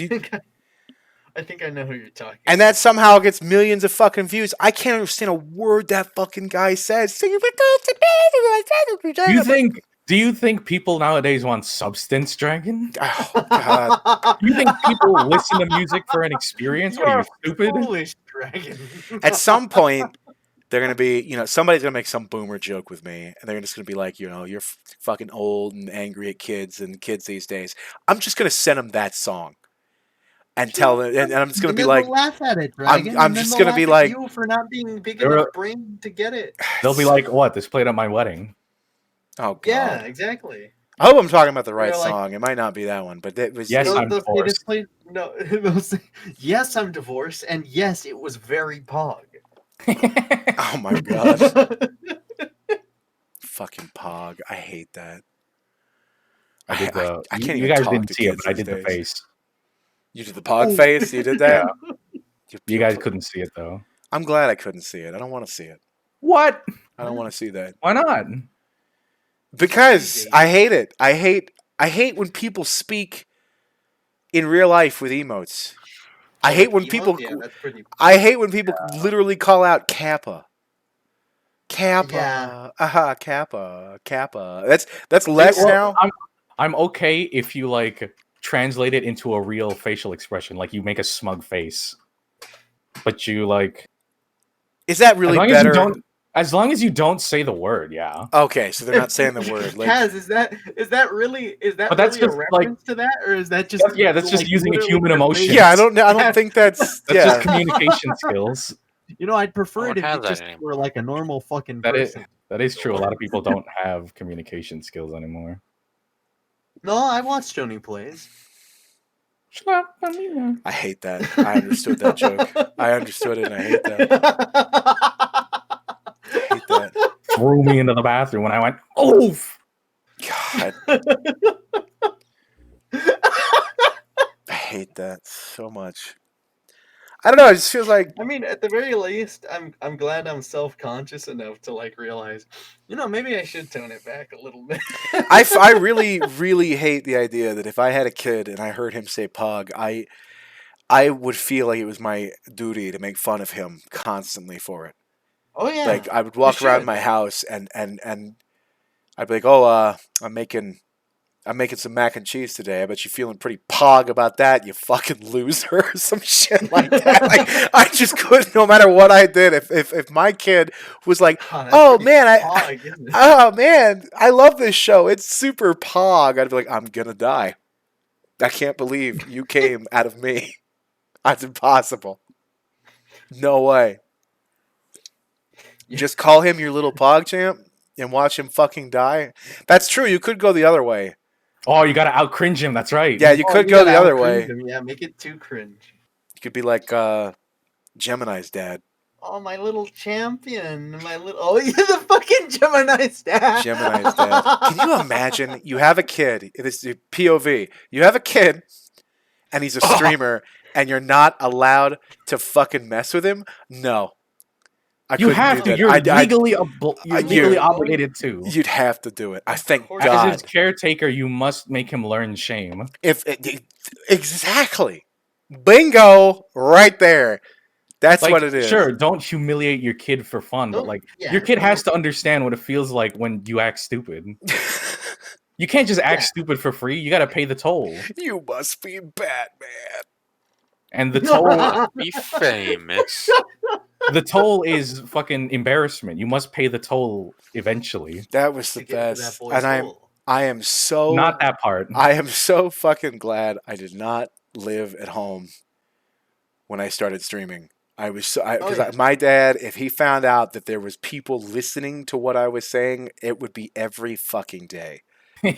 I think I know who you're talking.
And that somehow gets millions of fucking views. I can't understand a word that fucking guy says.
Do you think people nowadays want Substance Dragon?
Oh, God.
Do you think people listen to music for an experience? What are you, stupid?
Foolish dragon.
At some point, they're going to be, somebody's going to make some boomer joke with me. And they're just going to be like, you're fucking old and angry at kids and kids these days. I'm just going to send them that song. And tell them, and I'm just gonna be like,
laugh at it, dragon.
I'm just gonna be like,
you for not being big
They're-
enough brain to get it.
They'll be like, "What? This played at my wedding."
oh god.
Yeah, exactly.
I hope I'm talking about the right
They're like-
song. It might not be that one, but it was.
Yes,
They'll-
I'm
they'll say
divorced.
this played- no, they'll say, yes, I'm divorced, and yes, it was very pog.
Oh my god. Fucking Pog. I hate that.
I did the.
I can't
you
even
guys
talk
didn't
to
see it,
kids
but I
these
did the
days.
face.
You did the Pog
Oh.
face? You did that?
You guys couldn't see it though.
I'm glad I couldn't see it. I don't want to see it.
What?
I don't want to see that.
Why not?
Because I hate it. I hate when people speak in real life with emotes. I hate when people
Yeah, that's pretty.
I hate when people literally call out Kappa. Kappa.
Yeah.
Kappa. Kappa. That's less
Well,
now.
I'm okay if you like translate it into a real facial expression. Like you make a smug face, but you like.
Is that really better?
As long as you don't say the word, yeah.
Okay, so they're not saying the word. Like,
Kaz, is that really
But that's
really a
just, like-
reference to that, or is that just
that's just using a
literally
human
your
emotion.
face?
yeah, I don't think that's
That's
yeah.
just communication skills.
You know, I'd prefer it
don't
if
have
you
that
just
anymore.
were like a normal fucking
That is
person.
that is true. A lot of people don't have communication skills anymore.
No, I watched Joni Plays.
Shut up, I mean,
I hate that. I understood that joke. I understood it, and I hate that. I hate that.
threw me into the bathroom when I went, oof.
God, I hate that so much. I don't know. It just feels like
I mean, at the very least, I'm glad I'm self-conscious enough to like realize, you know, maybe I should tone it back a little bit.
I really, really hate the idea that if I had a kid and I heard him say "pug," I would feel like it was my duty to make fun of him constantly for it.
Oh yeah.
Like I would walk around my house and I'd be like, "Oh, I'm making some mac and cheese today. I bet you're feeling pretty pog about that, you fucking loser," or some shit like that. Like I just couldn't, no matter what I did. If my kid was like, "Oh man, oh man, I love this show. It's super pog," I'd be like, "I'm gonna die. I can't believe you came out of me. That's impossible. No way. Just call him your little pog champ and watch him fucking die." That's true. You could go the other way.
Oh, you gotta out cringe him. That's right.
Yeah, you could go the other way.
Yeah, make it too cringe.
You could be like Gemini's dad.
Oh, my little champion, my little. Oh, you're the fucking Gemini's dad.
Gemini's dad. Can you imagine? You have a kid. This is POV. You have a kid, and he's a streamer, and you're not allowed to fucking mess with him. No,
You have to. You're legally obligated to.
You'd have to do it. I thank
As
As
God.
his caretaker, you must make him learn shame.
Exactly, bingo, right there. That's
Like,
what it is.
Sure, don't humiliate your kid for fun, but like your kid has to understand what it feels like when you act stupid. You can't just act stupid for free. You got to pay the toll.
You must be Batman.
And the toll,
Be famous.
the toll is fucking embarrassment. You must pay the toll eventually.
That was the best, and I am so
Not that part.
I am so fucking glad I did not live at home when I started streaming. I was so because my dad, if he found out that there was people listening to what I was saying, it would be every fucking day,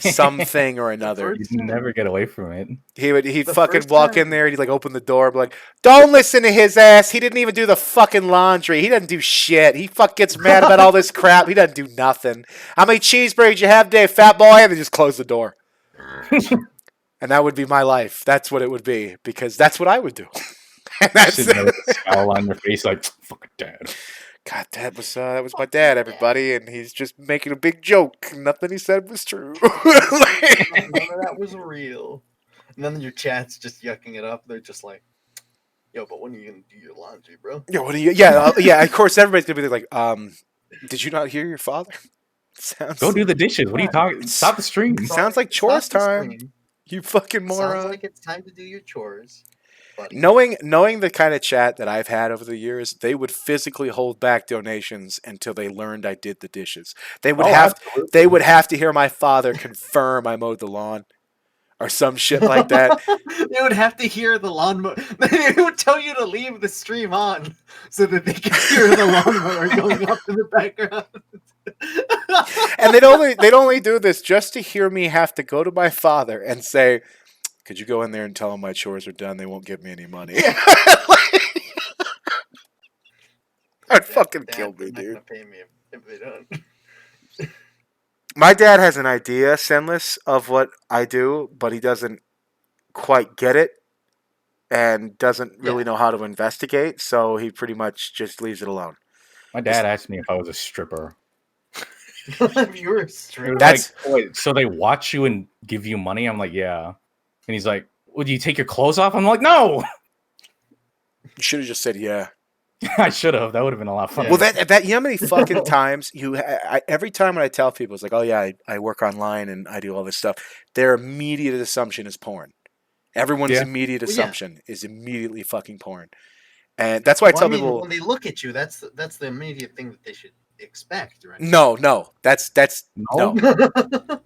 something or another.
You'd never get away from it.
He'd fucking walk in there and he'd like open the door, be like, "Don't listen to his ass. He didn't even do the fucking laundry. He doesn't do shit. He gets mad about all this crap. He doesn't do nothing. How many cheeseburgers you have today, fat boy?" And then just close the door. And that would be my life. That's what it would be, because that's what I would do. And that's
Sitting there with a scowl on your face, like fucking dad.
God, that was my dad, everybody, and he's just making a big joke. Nothing he said was true.
None of that was real. And then your chat's just yucking it up. They're just like, "Yo, but when are you gonna do your laundry, bro?"
Yeah, what are you? Yeah. Of course, everybody's gonna be like, "Did you not hear your father?"
Go do the dishes. What are you talking? Stop the stream.
Sounds like chores time. You fucking moron.
Sounds like it's time to do your chores. Buddy.
Knowing the kind of chat that I've had over the years, they would physically hold back donations until they learned I did the dishes. They would they would have to hear my father confirm I mowed the lawn, or some shit like that.
They would have to hear the lawnmower. They would tell you to leave the stream on so that they could hear the lawnmower going up in the background.
And they'd only do this just to hear me have to go to my father and say, "Could you go in there and tell them my chores are done? They won't give me any money." I'd fucking kill me, dude.
Not gonna pay me if they don't.
My dad has an idea, Senless, of what I do, but he doesn't quite get it and doesn't really know how to investigate, so he pretty much just leaves it alone.
My dad asked me if I was a stripper.
If you were a stripper.
That's
like, wait, so they watch you and give you money? I'm like, yeah. And he's like, "Would you take your clothes off?" I'm like, "No."
You should have just said yeah.
I should have. That would have been a lot funnier.
Well, that you know how many fucking times every time when I tell people, it's like, "Oh yeah, I work online and I do all this stuff," their immediate assumption is porn. Everyone's
Yeah.
immediate
Well, yeah.
assumption is immediately fucking porn. And that's why I
Well,
tell
I mean,
people,
when they look at you, that's the immediate thing that they should expect, right?
no, that's
No.
no.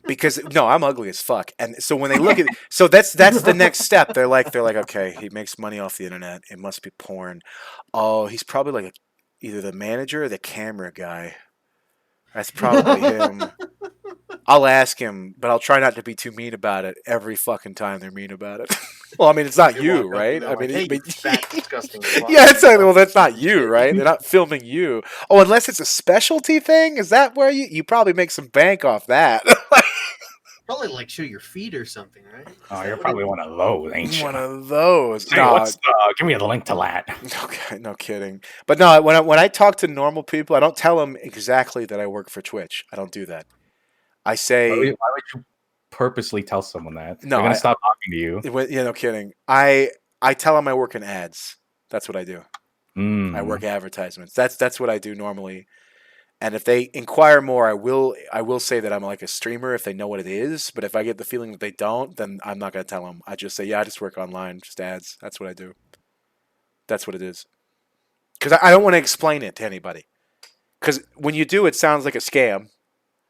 Because no, I'm ugly as fuck, and so when they look at, so that's the next step. They're like, okay, he makes money off the internet. It must be porn. Oh, he's probably like either the manager or the camera guy. That's probably him. I'll ask him, but I'll try not to be too mean about it every fucking time they're mean about it. Well, I mean, it's not
They
you,
walk up
right?
and they're
I
like,
mean,
"Hey, you fat, disgusting slut."
yeah, it's like, well, that's not you, right? They're not filming you. Oh, unless it's a specialty thing. Is that where you probably make some bank off that?
Probably like show your feet or something, right? Is
Oh,
that
you're
what
probably one of those, ain't you?
One of those.
Hey,
No,
give me the link to that.
okay, no kidding. But no, when I talk to normal people, I don't tell them exactly that I work for Twitch. I don't do that. I say
Why would you purposely tell someone that?
No,
They're gonna stop talking to you.
yeah, no kidding. I tell them I work in ads. That's what I do.
Mm.
I work advertisements. That's what I do normally. And if they inquire more, I will say that I'm like a streamer if they know what it is. But if I get the feeling that they don't, then I'm not gonna tell them. I just say, yeah, I just work online, just ads. That's what I do. That's what it is. Because I don't want to explain it to anybody. Because when you do, it sounds like a scam.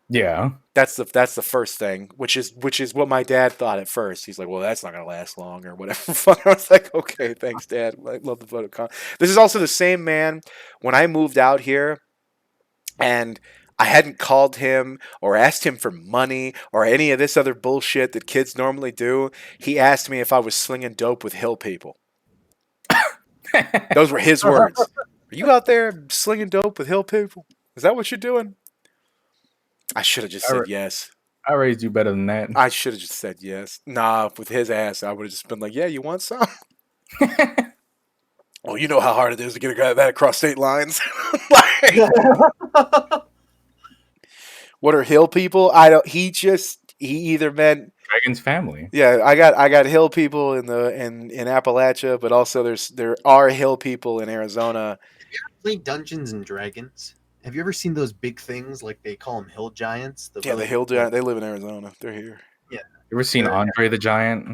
Yeah.
That's the first thing, which is what my dad thought at first. He's like, "Well, that's not gonna last long," or whatever. I was like, "Okay, thanks, Dad. I love the photo." This is also the same man when I moved out here, and I hadn't called him or asked him for money or any of this other bullshit that kids normally do. He asked me if I was slinging dope with hill people. Those were his words. Are you out there slinging dope with hill people? Is that what you're doing? I should have just said yes.
I raised you better than that.
I should have just said yes. Nah, with his ass, I would have just been like, yeah, you want some? Well, you know how hard it is to get a guy that across state lines. What are hill people? I don't. He either meant
Dragon's family.
Yeah, I got hill people in Appalachia, but also there are hill people in Arizona.
Play Dungeons and Dragons. Have you ever seen those big things like they call them hill giants?
The
really
hill giant. They live in Arizona. They're here.
Yeah.
You ever seen Andre the Giant?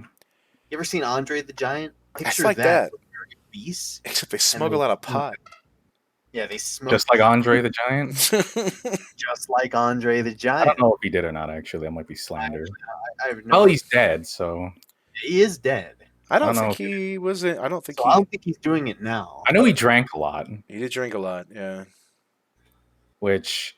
You ever seen Andre the Giant?
It's like that.
Beasts.
Except they smoke a lot of pot.
Yeah, they smoke.
Just like Andre the Giant?
Just like Andre the
I
Giant.
don't know if he did or not, actually. That might be slander.
I have no
Well,
idea.
he's dead, so.
He is dead.
I don't
know
think
if
he was. I don't think
So I don't think he's doing it now.
I know he drank a lot,
he did drink a lot. Yeah.
which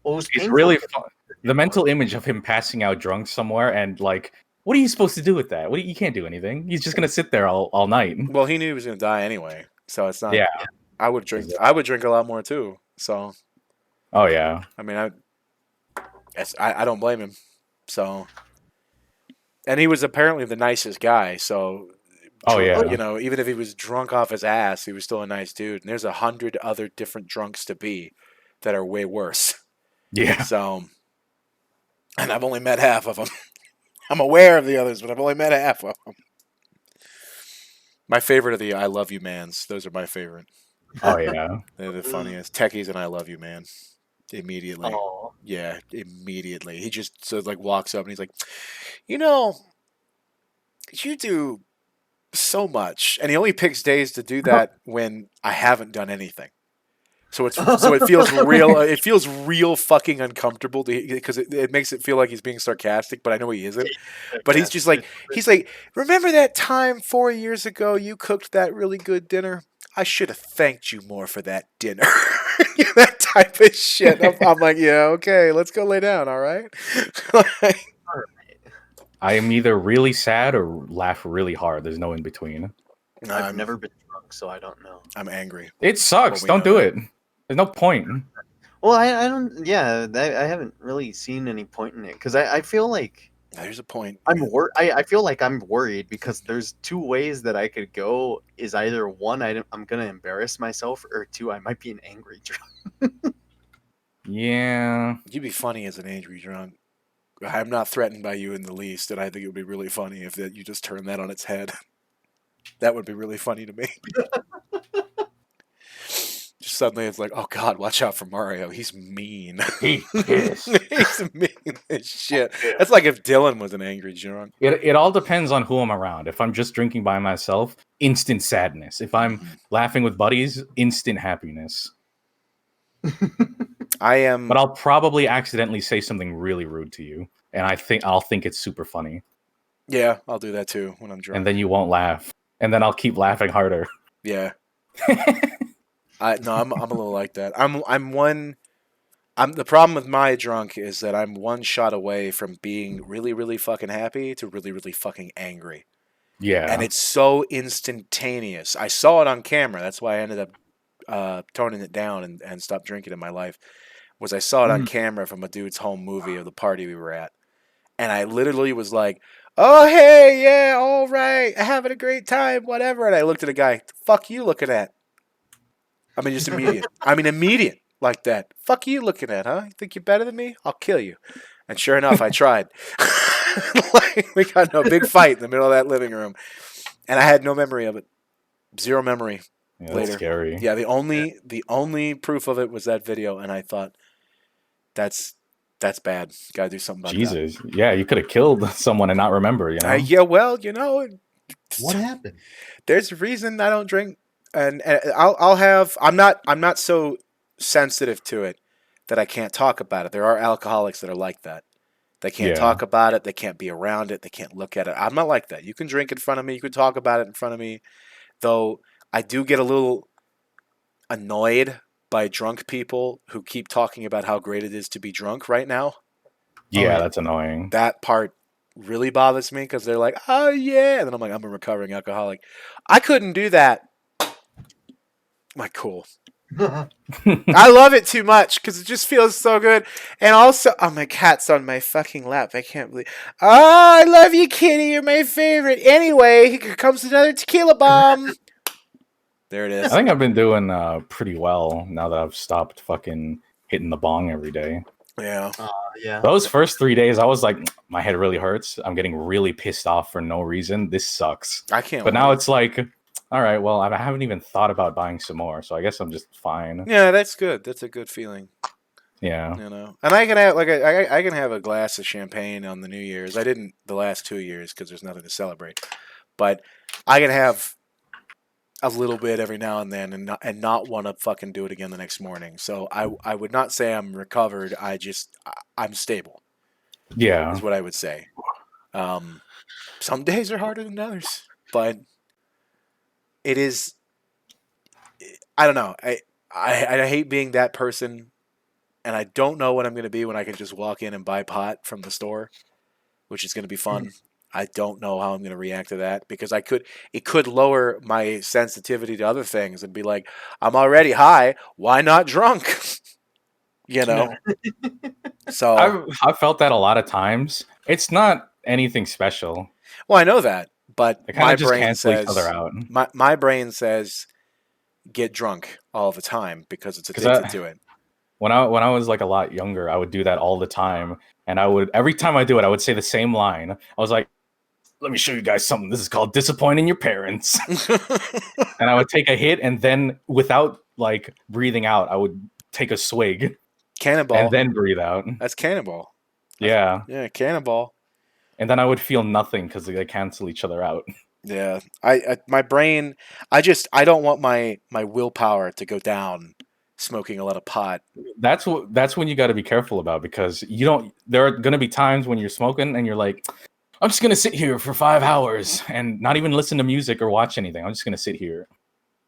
Well, it was
is
painful
really
for
fun. The mental image of him passing out drunk somewhere and like, what are you supposed to do with that? You can't do anything. He's just gonna sit there all night.
Well, he knew he was going to die anyway, so it's not.
Yeah.
I would drink. I would drink a lot more too. So.
Oh yeah.
I mean, I don't blame him. So. And he was apparently the nicest guy. So.
Oh yeah.
You know, even if he was drunk off his ass, he was still a nice dude. And there's 100 other different drunks to be that are way worse.
Yeah.
So. And I've only met half of them. I'm aware of the others, but I've only met half of them. My favorite are the I love you mans. Those are my favorite.
Oh yeah.
They're the funniest. Techies and I love you, man. Immediately.
Oh.
Yeah, immediately. He just sort of like walks up and he's like, you know, you do so much. And he only picks days to do that when I haven't done anything. So it feels real. It feels real fucking uncomfortable because it makes it feel like he's being sarcastic, but I know he isn't. But he's just like remember that time 4 years ago you cooked that really good dinner? I should have thanked you more for that dinner. That type of shit. I'm like, yeah, okay, let's go lay down. All right.
I am either really sad or laugh really hard. There's no in between.
I've never been drunk, so I don't know.
I'm angry.
It sucks. Don't do it. There's no point.
Well, I don't. Yeah, I haven't really seen any point in it because I feel like
there's a point.
I feel like I'm worried because there's two ways that I could go. Is either one, I'm gonna embarrass myself, or two, I might be an angry drunk.
Yeah.
You'd be funny as an angry drunk. I'm not threatened by you in the least, and I think it would be really funny if you just turn that on its head. That would be really funny to me. suddenly it's like, oh God, watch out for Mario. He's mean.
He is.
He's mean as shit. That's like if Dylan was an angry drunk.
It all depends on who I'm around. If I'm just drinking by myself, instant sadness. If I'm laughing with buddies, instant happiness.
I am.
But I'll probably accidentally say something really rude to you, and I'll think it's super funny.
Yeah, I'll do that too when I'm drunk.
And then you won't laugh, and then I'll keep laughing harder.
Yeah. I'm a little like that. The problem with my drunk is that I'm one shot away from being really, really fucking happy to really, really fucking angry.
Yeah.
And it's so instantaneous. I saw it on camera. That's why I ended up toning it down and stopped drinking in my life. Was I saw it on camera from a dude's home movie of the party we were at. And I literally was like, oh, hey, yeah, all right, having a great time, whatever. And I looked at the guy, the fuck you looking at? I mean, just immediate. Immediate like that. Fuck you looking at, huh? You think you're better than me? I'll kill you. And sure enough, I tried. We got into a big fight in the middle of that living room. And I had no memory of it. Zero memory.
Yeah,
later.
That's scary.
Yeah, the only proof of it was that video, and I thought, that's bad. Got to do something about that.
Jesus. Yeah, you could have killed someone and not remember, you know?
Yeah, well,
What happened?
there's a reason I don't drink, and I'll have. I'm not so sensitive to it that I can't talk about it. There are alcoholics that are like that. They can't talk about it. They can't be around it. They can't look at it. I'm not like that. You can drink in front of me. You can talk about it in front of me. Though I do get a little annoyed by drunk people who keep talking about how great it is to be drunk right now.
Yeah, that's annoying.
That part really bothers me because they're like, oh, yeah. And then I'm like, I'm a recovering alcoholic. I couldn't do that. I'm like, cool. I love it too much because it just feels so good. And also, oh, my cat's on my fucking lap. I can't believe. Oh, I love you, kitty. You're my favorite. Anyway, here comes another tequila bomb. There it is.
I think I've been doing pretty well now that I've stopped fucking hitting the bong every day.
Yeah.
Yeah.
Those first 3 days, I was like, my head really hurts. I'm getting really pissed off for no reason. This sucks.
I can't.
But now it's like, all right, well, I haven't even thought about buying some more, so I guess I'm just fine.
Yeah, that's good. That's a good feeling.
Yeah.
And I can have I can have a glass of champagne on the New Year's. I didn't the last 2 years because there's nothing to celebrate. But I can have a little bit every now and then and not want to fucking do it again the next morning. So I would not say I'm recovered. I'm stable.
Yeah.
Is what I would say. Some days are harder than others, but it is. I don't know. I hate being that person, and I don't know what I'm going to be when I can just walk in and buy pot from the store, which is going to be fun. I don't know how I'm going to react to that because it could lower my sensitivity to other things and be like, I'm already high. Why not drunk? So
I've felt that a lot of times. It's not anything special.
Well, I know that, but
They kind of just cancel each other out.
My brain says get drunk all the time because it's addicted to it.
When I was like a lot younger, I would do that all the time, and every time I do it, I would say the same line. I was like, let me show you guys something. This is called disappointing your parents. And I would take a hit, and then without like breathing out, I would take a swig.
Cannonball.
And then breathe out.
That's cannonball.
Yeah.
Yeah, cannonball.
And then I would feel nothing because they cancel each other out.
Yeah. My brain, I don't want my willpower to go down smoking a lot of pot.
That's when you got to be careful about, because there are going to be times when you're smoking and you're like, I'm just going to sit here for 5 hours and not even listen to music or watch anything. I'm just going to sit here.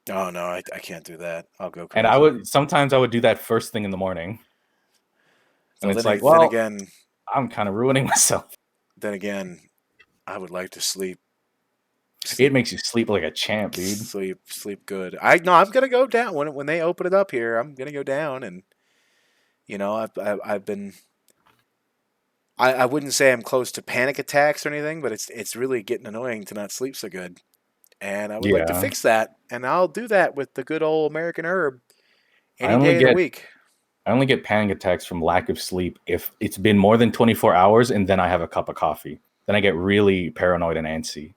Oh no, I can't do that. I'll go crazy.
And sometimes I would do that first thing in the morning. And it's like, well,
then again,
I'm kind of ruining myself.
Then again, I would like to sleep.
It makes you sleep like a champ, dude.
Sleep good. I'm gonna go down when they open it up here. I'm gonna go down, and I've been. I wouldn't say I'm close to panic attacks or anything, but it's really getting annoying to not sleep so good, and I would like to fix that, and I'll do that with the good old American herb any day of the week.
I only get panic attacks from lack of sleep if it's been more than 24 hours and then I have a cup of coffee. Then I get really paranoid and antsy.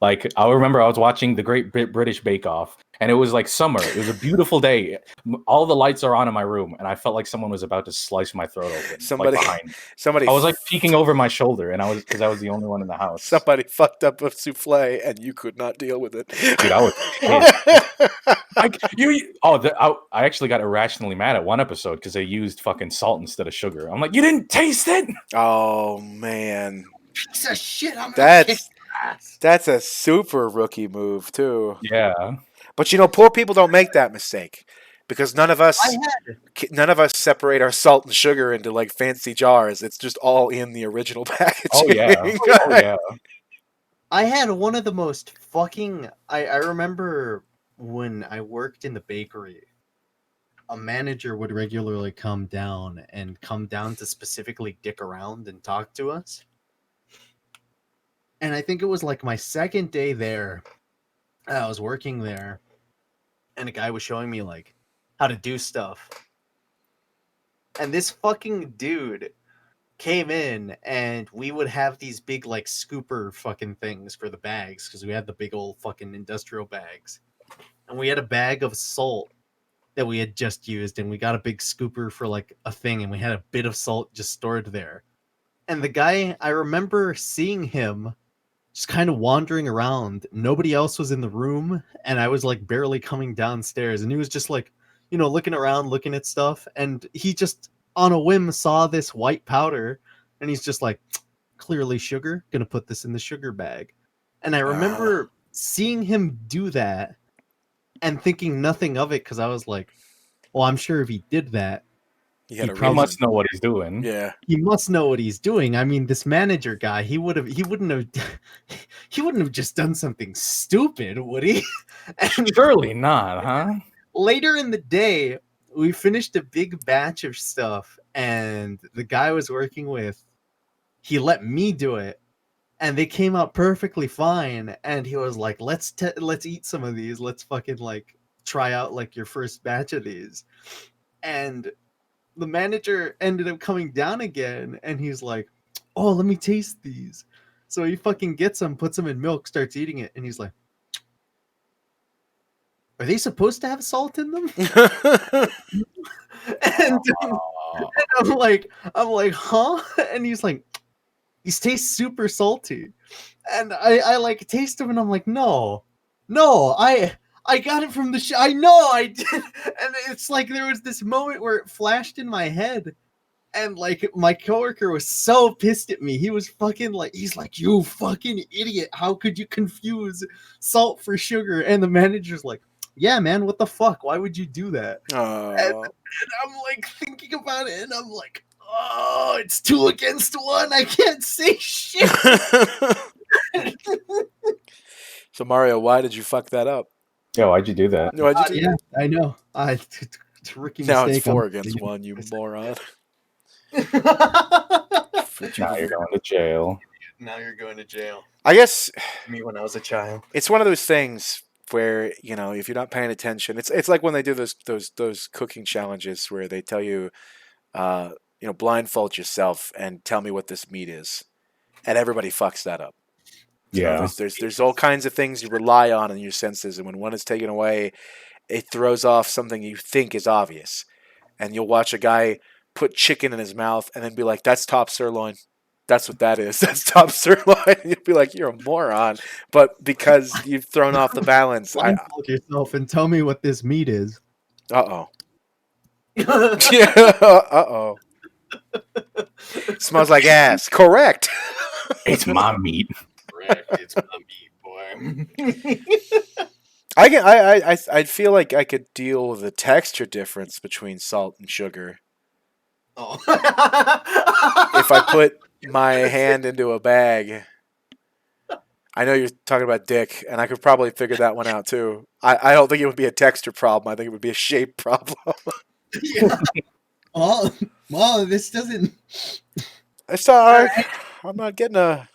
Like, I remember I was watching the Great British Bake Off, and it was like summer. It was a beautiful day. All the lights are on in my room, and I felt like someone was about to slice my throat open.
Somebody,
like behind.
somebody,
I was like peeking over my shoulder, and because I was the only one in the house.
somebody fucked up a souffle, and you could not deal with it.
Dude, I was pissed. I actually got irrationally mad at one episode because they used fucking salt instead of sugar. I'm like, you didn't taste it?
Oh man,
Piece of shit. I'm gonna kick your ass.
that's a super rookie move too.
Yeah.
But poor people don't make that mistake because none of us separate our salt and sugar into like fancy jars. It's just all in the original packaging.
Oh yeah.
I had one of the most fucking. I remember when I worked in the bakery, a manager would regularly come down to specifically dick around and talk to us. And I think it was like my second day there. I was working there, and a guy was showing me like how to do stuff. And this fucking dude came in, and we would have these big like scooper fucking things for the bags because we had the big old fucking industrial bags. And we had a bag of salt that we had just used, and we got a big scooper for like a thing, and we had a bit of salt just stored there. And the guy, I remember seeing him just kind of wandering around. Nobody else was in the room, and I was like barely coming downstairs, and he was just like, looking around, looking at stuff, and he just on a whim saw this white powder, and he's just like, clearly sugar, gonna put this in the sugar bag. And I remember seeing him do that and thinking nothing of it because I was like, well, I'm sure if he did that,
He
must know what he's doing.
Yeah,
he must know what he's doing. I mean, this manager guy, he wouldn't have just done something stupid, would he? And
Surely not, huh?
later in the day, we finished a big batch of stuff, and the guy I was working with, he let me do it, and they came out perfectly fine. And he was like, let's eat some of these. Let's fucking like try out like your first batch of these. And the manager ended up coming down again, and he's like, oh, let me taste these. So he fucking gets them, puts them in milk, starts eating it, and he's like, are they supposed to have salt in them? and I'm like, huh? And he's like, these taste super salty. And I like taste them, and I'm like, no, I got it from the I know I did. And it's like there was this moment where it flashed in my head, and like my coworker was so pissed at me. He was fucking like, he's like, you fucking idiot, how could you confuse salt for sugar? And the manager's like, yeah, man, what the fuck? Why would you do that? And I'm like thinking about it, and I'm like, oh, it's 2 against 1. I can't say shit.
So Mario, why did you fuck that up?
Yeah, why'd you do that?
Why'd you do
Yeah, I know. It's a rookie
now
mistake.
it's 4 against 1, you moron.
Now you're going to jail.
Now you're going to jail.
I guess
Me when I was a child.
it's one of those things where if you're not paying attention, it's like when they do those cooking challenges where they tell you, blindfold yourself and tell me what this meat is, and everybody fucks that up.
Yeah,
there's all kinds of things you rely on in your senses, and when one is taken away, it throws off something you think is obvious. And you'll watch a guy put chicken in his mouth and then be like, "That's top sirloin. That's what that is. That's top sirloin." And you'll be like, "You're a moron," but because you've thrown off the balance,
Blindfold yourself and tell me what this meat is.
Uh-oh. Uh-oh. Smells like ass. Correct.
it's my meat.
Correct. It's my meat, boy.
I feel like I could deal with the texture difference between salt and sugar.
Oh.
If I put my hand into a bag. I know you're talking about dick, and I could probably figure that one out too. I don't think it would be a texture problem. I think it would be a shape problem.
Yeah. Well, this doesn't.
It's all right. I'm not getting a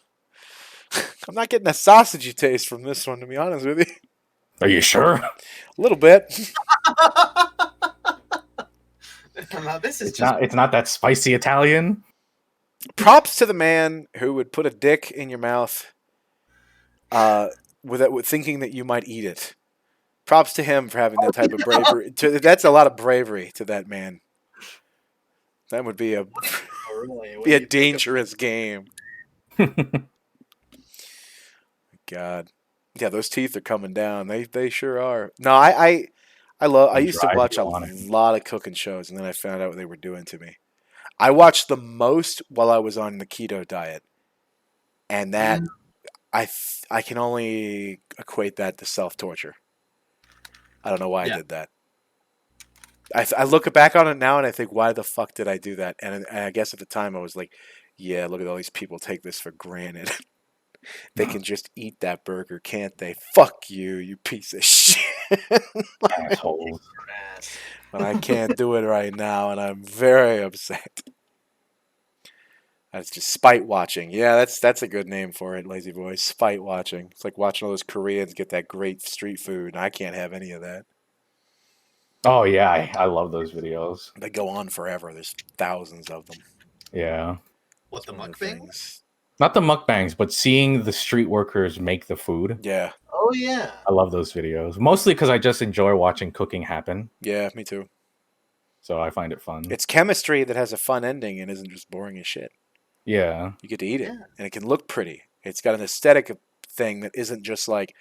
sausagey taste from this one, to be honest with you.
Are you sure?
A little bit.
Now, this is
It's not that spicy Italian.
Props to the man who would put a dick in your mouth, with thinking that you might eat it. Props to him for having that type of bravery. That's a lot of bravery to that man. That would be
Oh, really? When
be a
you think of-
dangerous game. God, yeah, those teeth are coming down. They sure are. No, I
They
used to
drive
watch
you
a
on it.
lot of cooking shows, and then I found out what they were doing to me. I watched the most while I was on the keto diet, and that I can only equate that to self torture. I don't know why I
Yeah.
did that. I look back on it now and I think, why the fuck did I do that? And I guess at the time I was like, yeah, look at all these people take this for granted. They can just eat that burger, can't they? Fuck you, you piece of shit.
Assholes.
Ass.
But I can't do it right now, and I'm very upset. That's just spite watching. Yeah, that's a good name for it, Lazy Boy. Spite watching. It's like watching all those Koreans get that great street food, and I can't have any of that.
Oh yeah, I love those videos.
They go on forever. There's thousands of them.
Yeah.
What, the
It's one of
mukbang?
things.
Not the mukbangs, but seeing the street workers make the food.
Yeah,
Oh yeah.
I love those videos. Mostly because I just enjoy watching cooking happen.
yeah, me too.
So I find it fun.
It's chemistry that has a fun ending and isn't just boring as shit.
Yeah.
You get to eat it,
Yeah.
and it can look pretty. It's got an aesthetic thing that isn't just like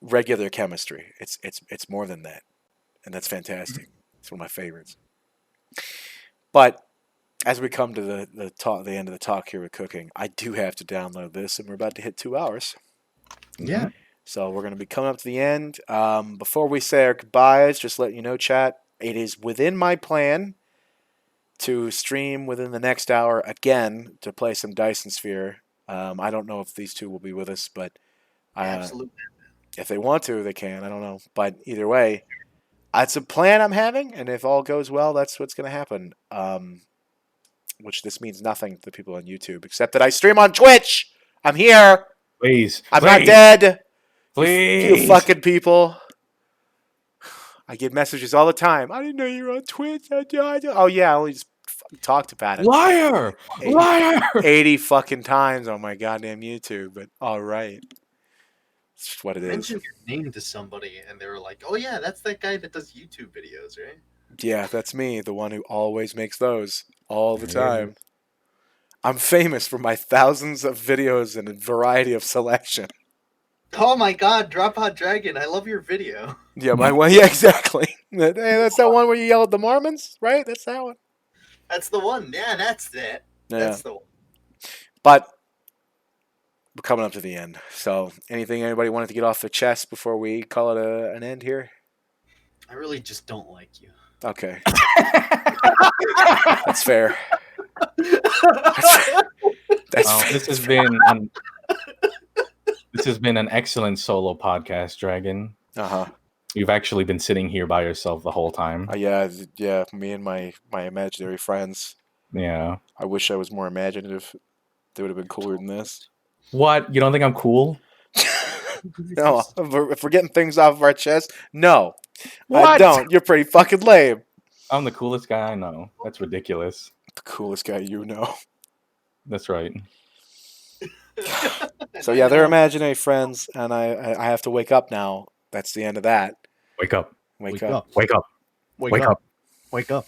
regular chemistry. It's more than that, and that's fantastic. It's one of my favorites. But as we come to the end of the talk here with cooking, I do have to download this, and we're about to hit 2 hours.
Yeah.
So we're going to be coming up to the end. Before we say our goodbyes, just let you know, chat, it is within my plan to stream within the next hour again to play some Dyson Sphere. I don't know if these two will be with us, but
Absolutely.
if they want to, they can. I don't know. But either way, that's a plan I'm having, and if all goes well, that's what's going to happen. Which this means nothing to the people on YouTube, except that I stream on Twitch. I'm here.
Please.
I'm
please,
not dead.
Please.
You fucking people. I get messages all the time. I didn't know you were on Twitch. Oh yeah, I only just talked about it
Liar.
80
Liar.
80 fucking times on my goddamn YouTube. But all right, it's just what it is.
Mention your name to somebody, and they were like, "Oh yeah, that's that guy that does YouTube videos, right?"
Yeah, that's me, the one who always makes those all the
Yeah.
time. I'm famous for my thousands of videos and a variety of selection.
Oh my God, Dropout Dragon! I love your video.
Yeah, my one. Yeah, exactly. Hey, that's that one where you yell at the Mormons, right? That's that one.
That's the one. Yeah, that's it.
Yeah.
That's the one.
But we're coming up to the end. So, anything anybody wanted to get off their chest before we call it an end here?
I really just don't like you.
Okay, that's fair. That's
Well,
fair.
this has been an excellent solo podcast, Dragon.
Uh-huh.
You've actually been sitting here by yourself the whole time.
Yeah. Me and my imaginary friends.
Yeah.
I wish I was more imaginative. They would have been cooler than this.
What? You don't think I'm cool?
No, if we're getting things off of our chest, no, I
What?
don't. You're pretty fucking lame.
I'm the coolest guy I know. That's ridiculous.
The coolest guy you know.
That's right.
So yeah, they're imaginary friends, and I have to wake up now. That's the end of that.
Wake up.
Wake up.
Wake up. Wake up.
Wake up.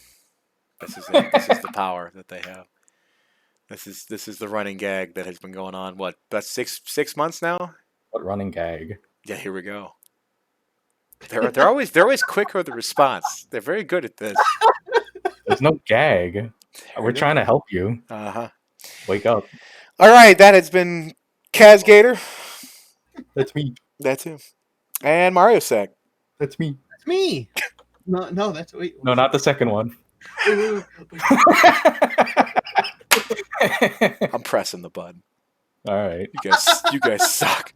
This is it. This is the power that they have. This is the running gag that has been going on. What? That's 6 months now.
What running gag?
Yeah, here we go. They're always quicker with the response. They're very good at this.
There's no gag. We're trying to help you.
Uh-huh.
Wake up.
All right, that has been KazGator.
That's me.
That's him. And Mariosack.
That's me.
That's me. No, that's wait.
No, not the second one.
wait.
I'm pressing the button.
All right.
You guys suck.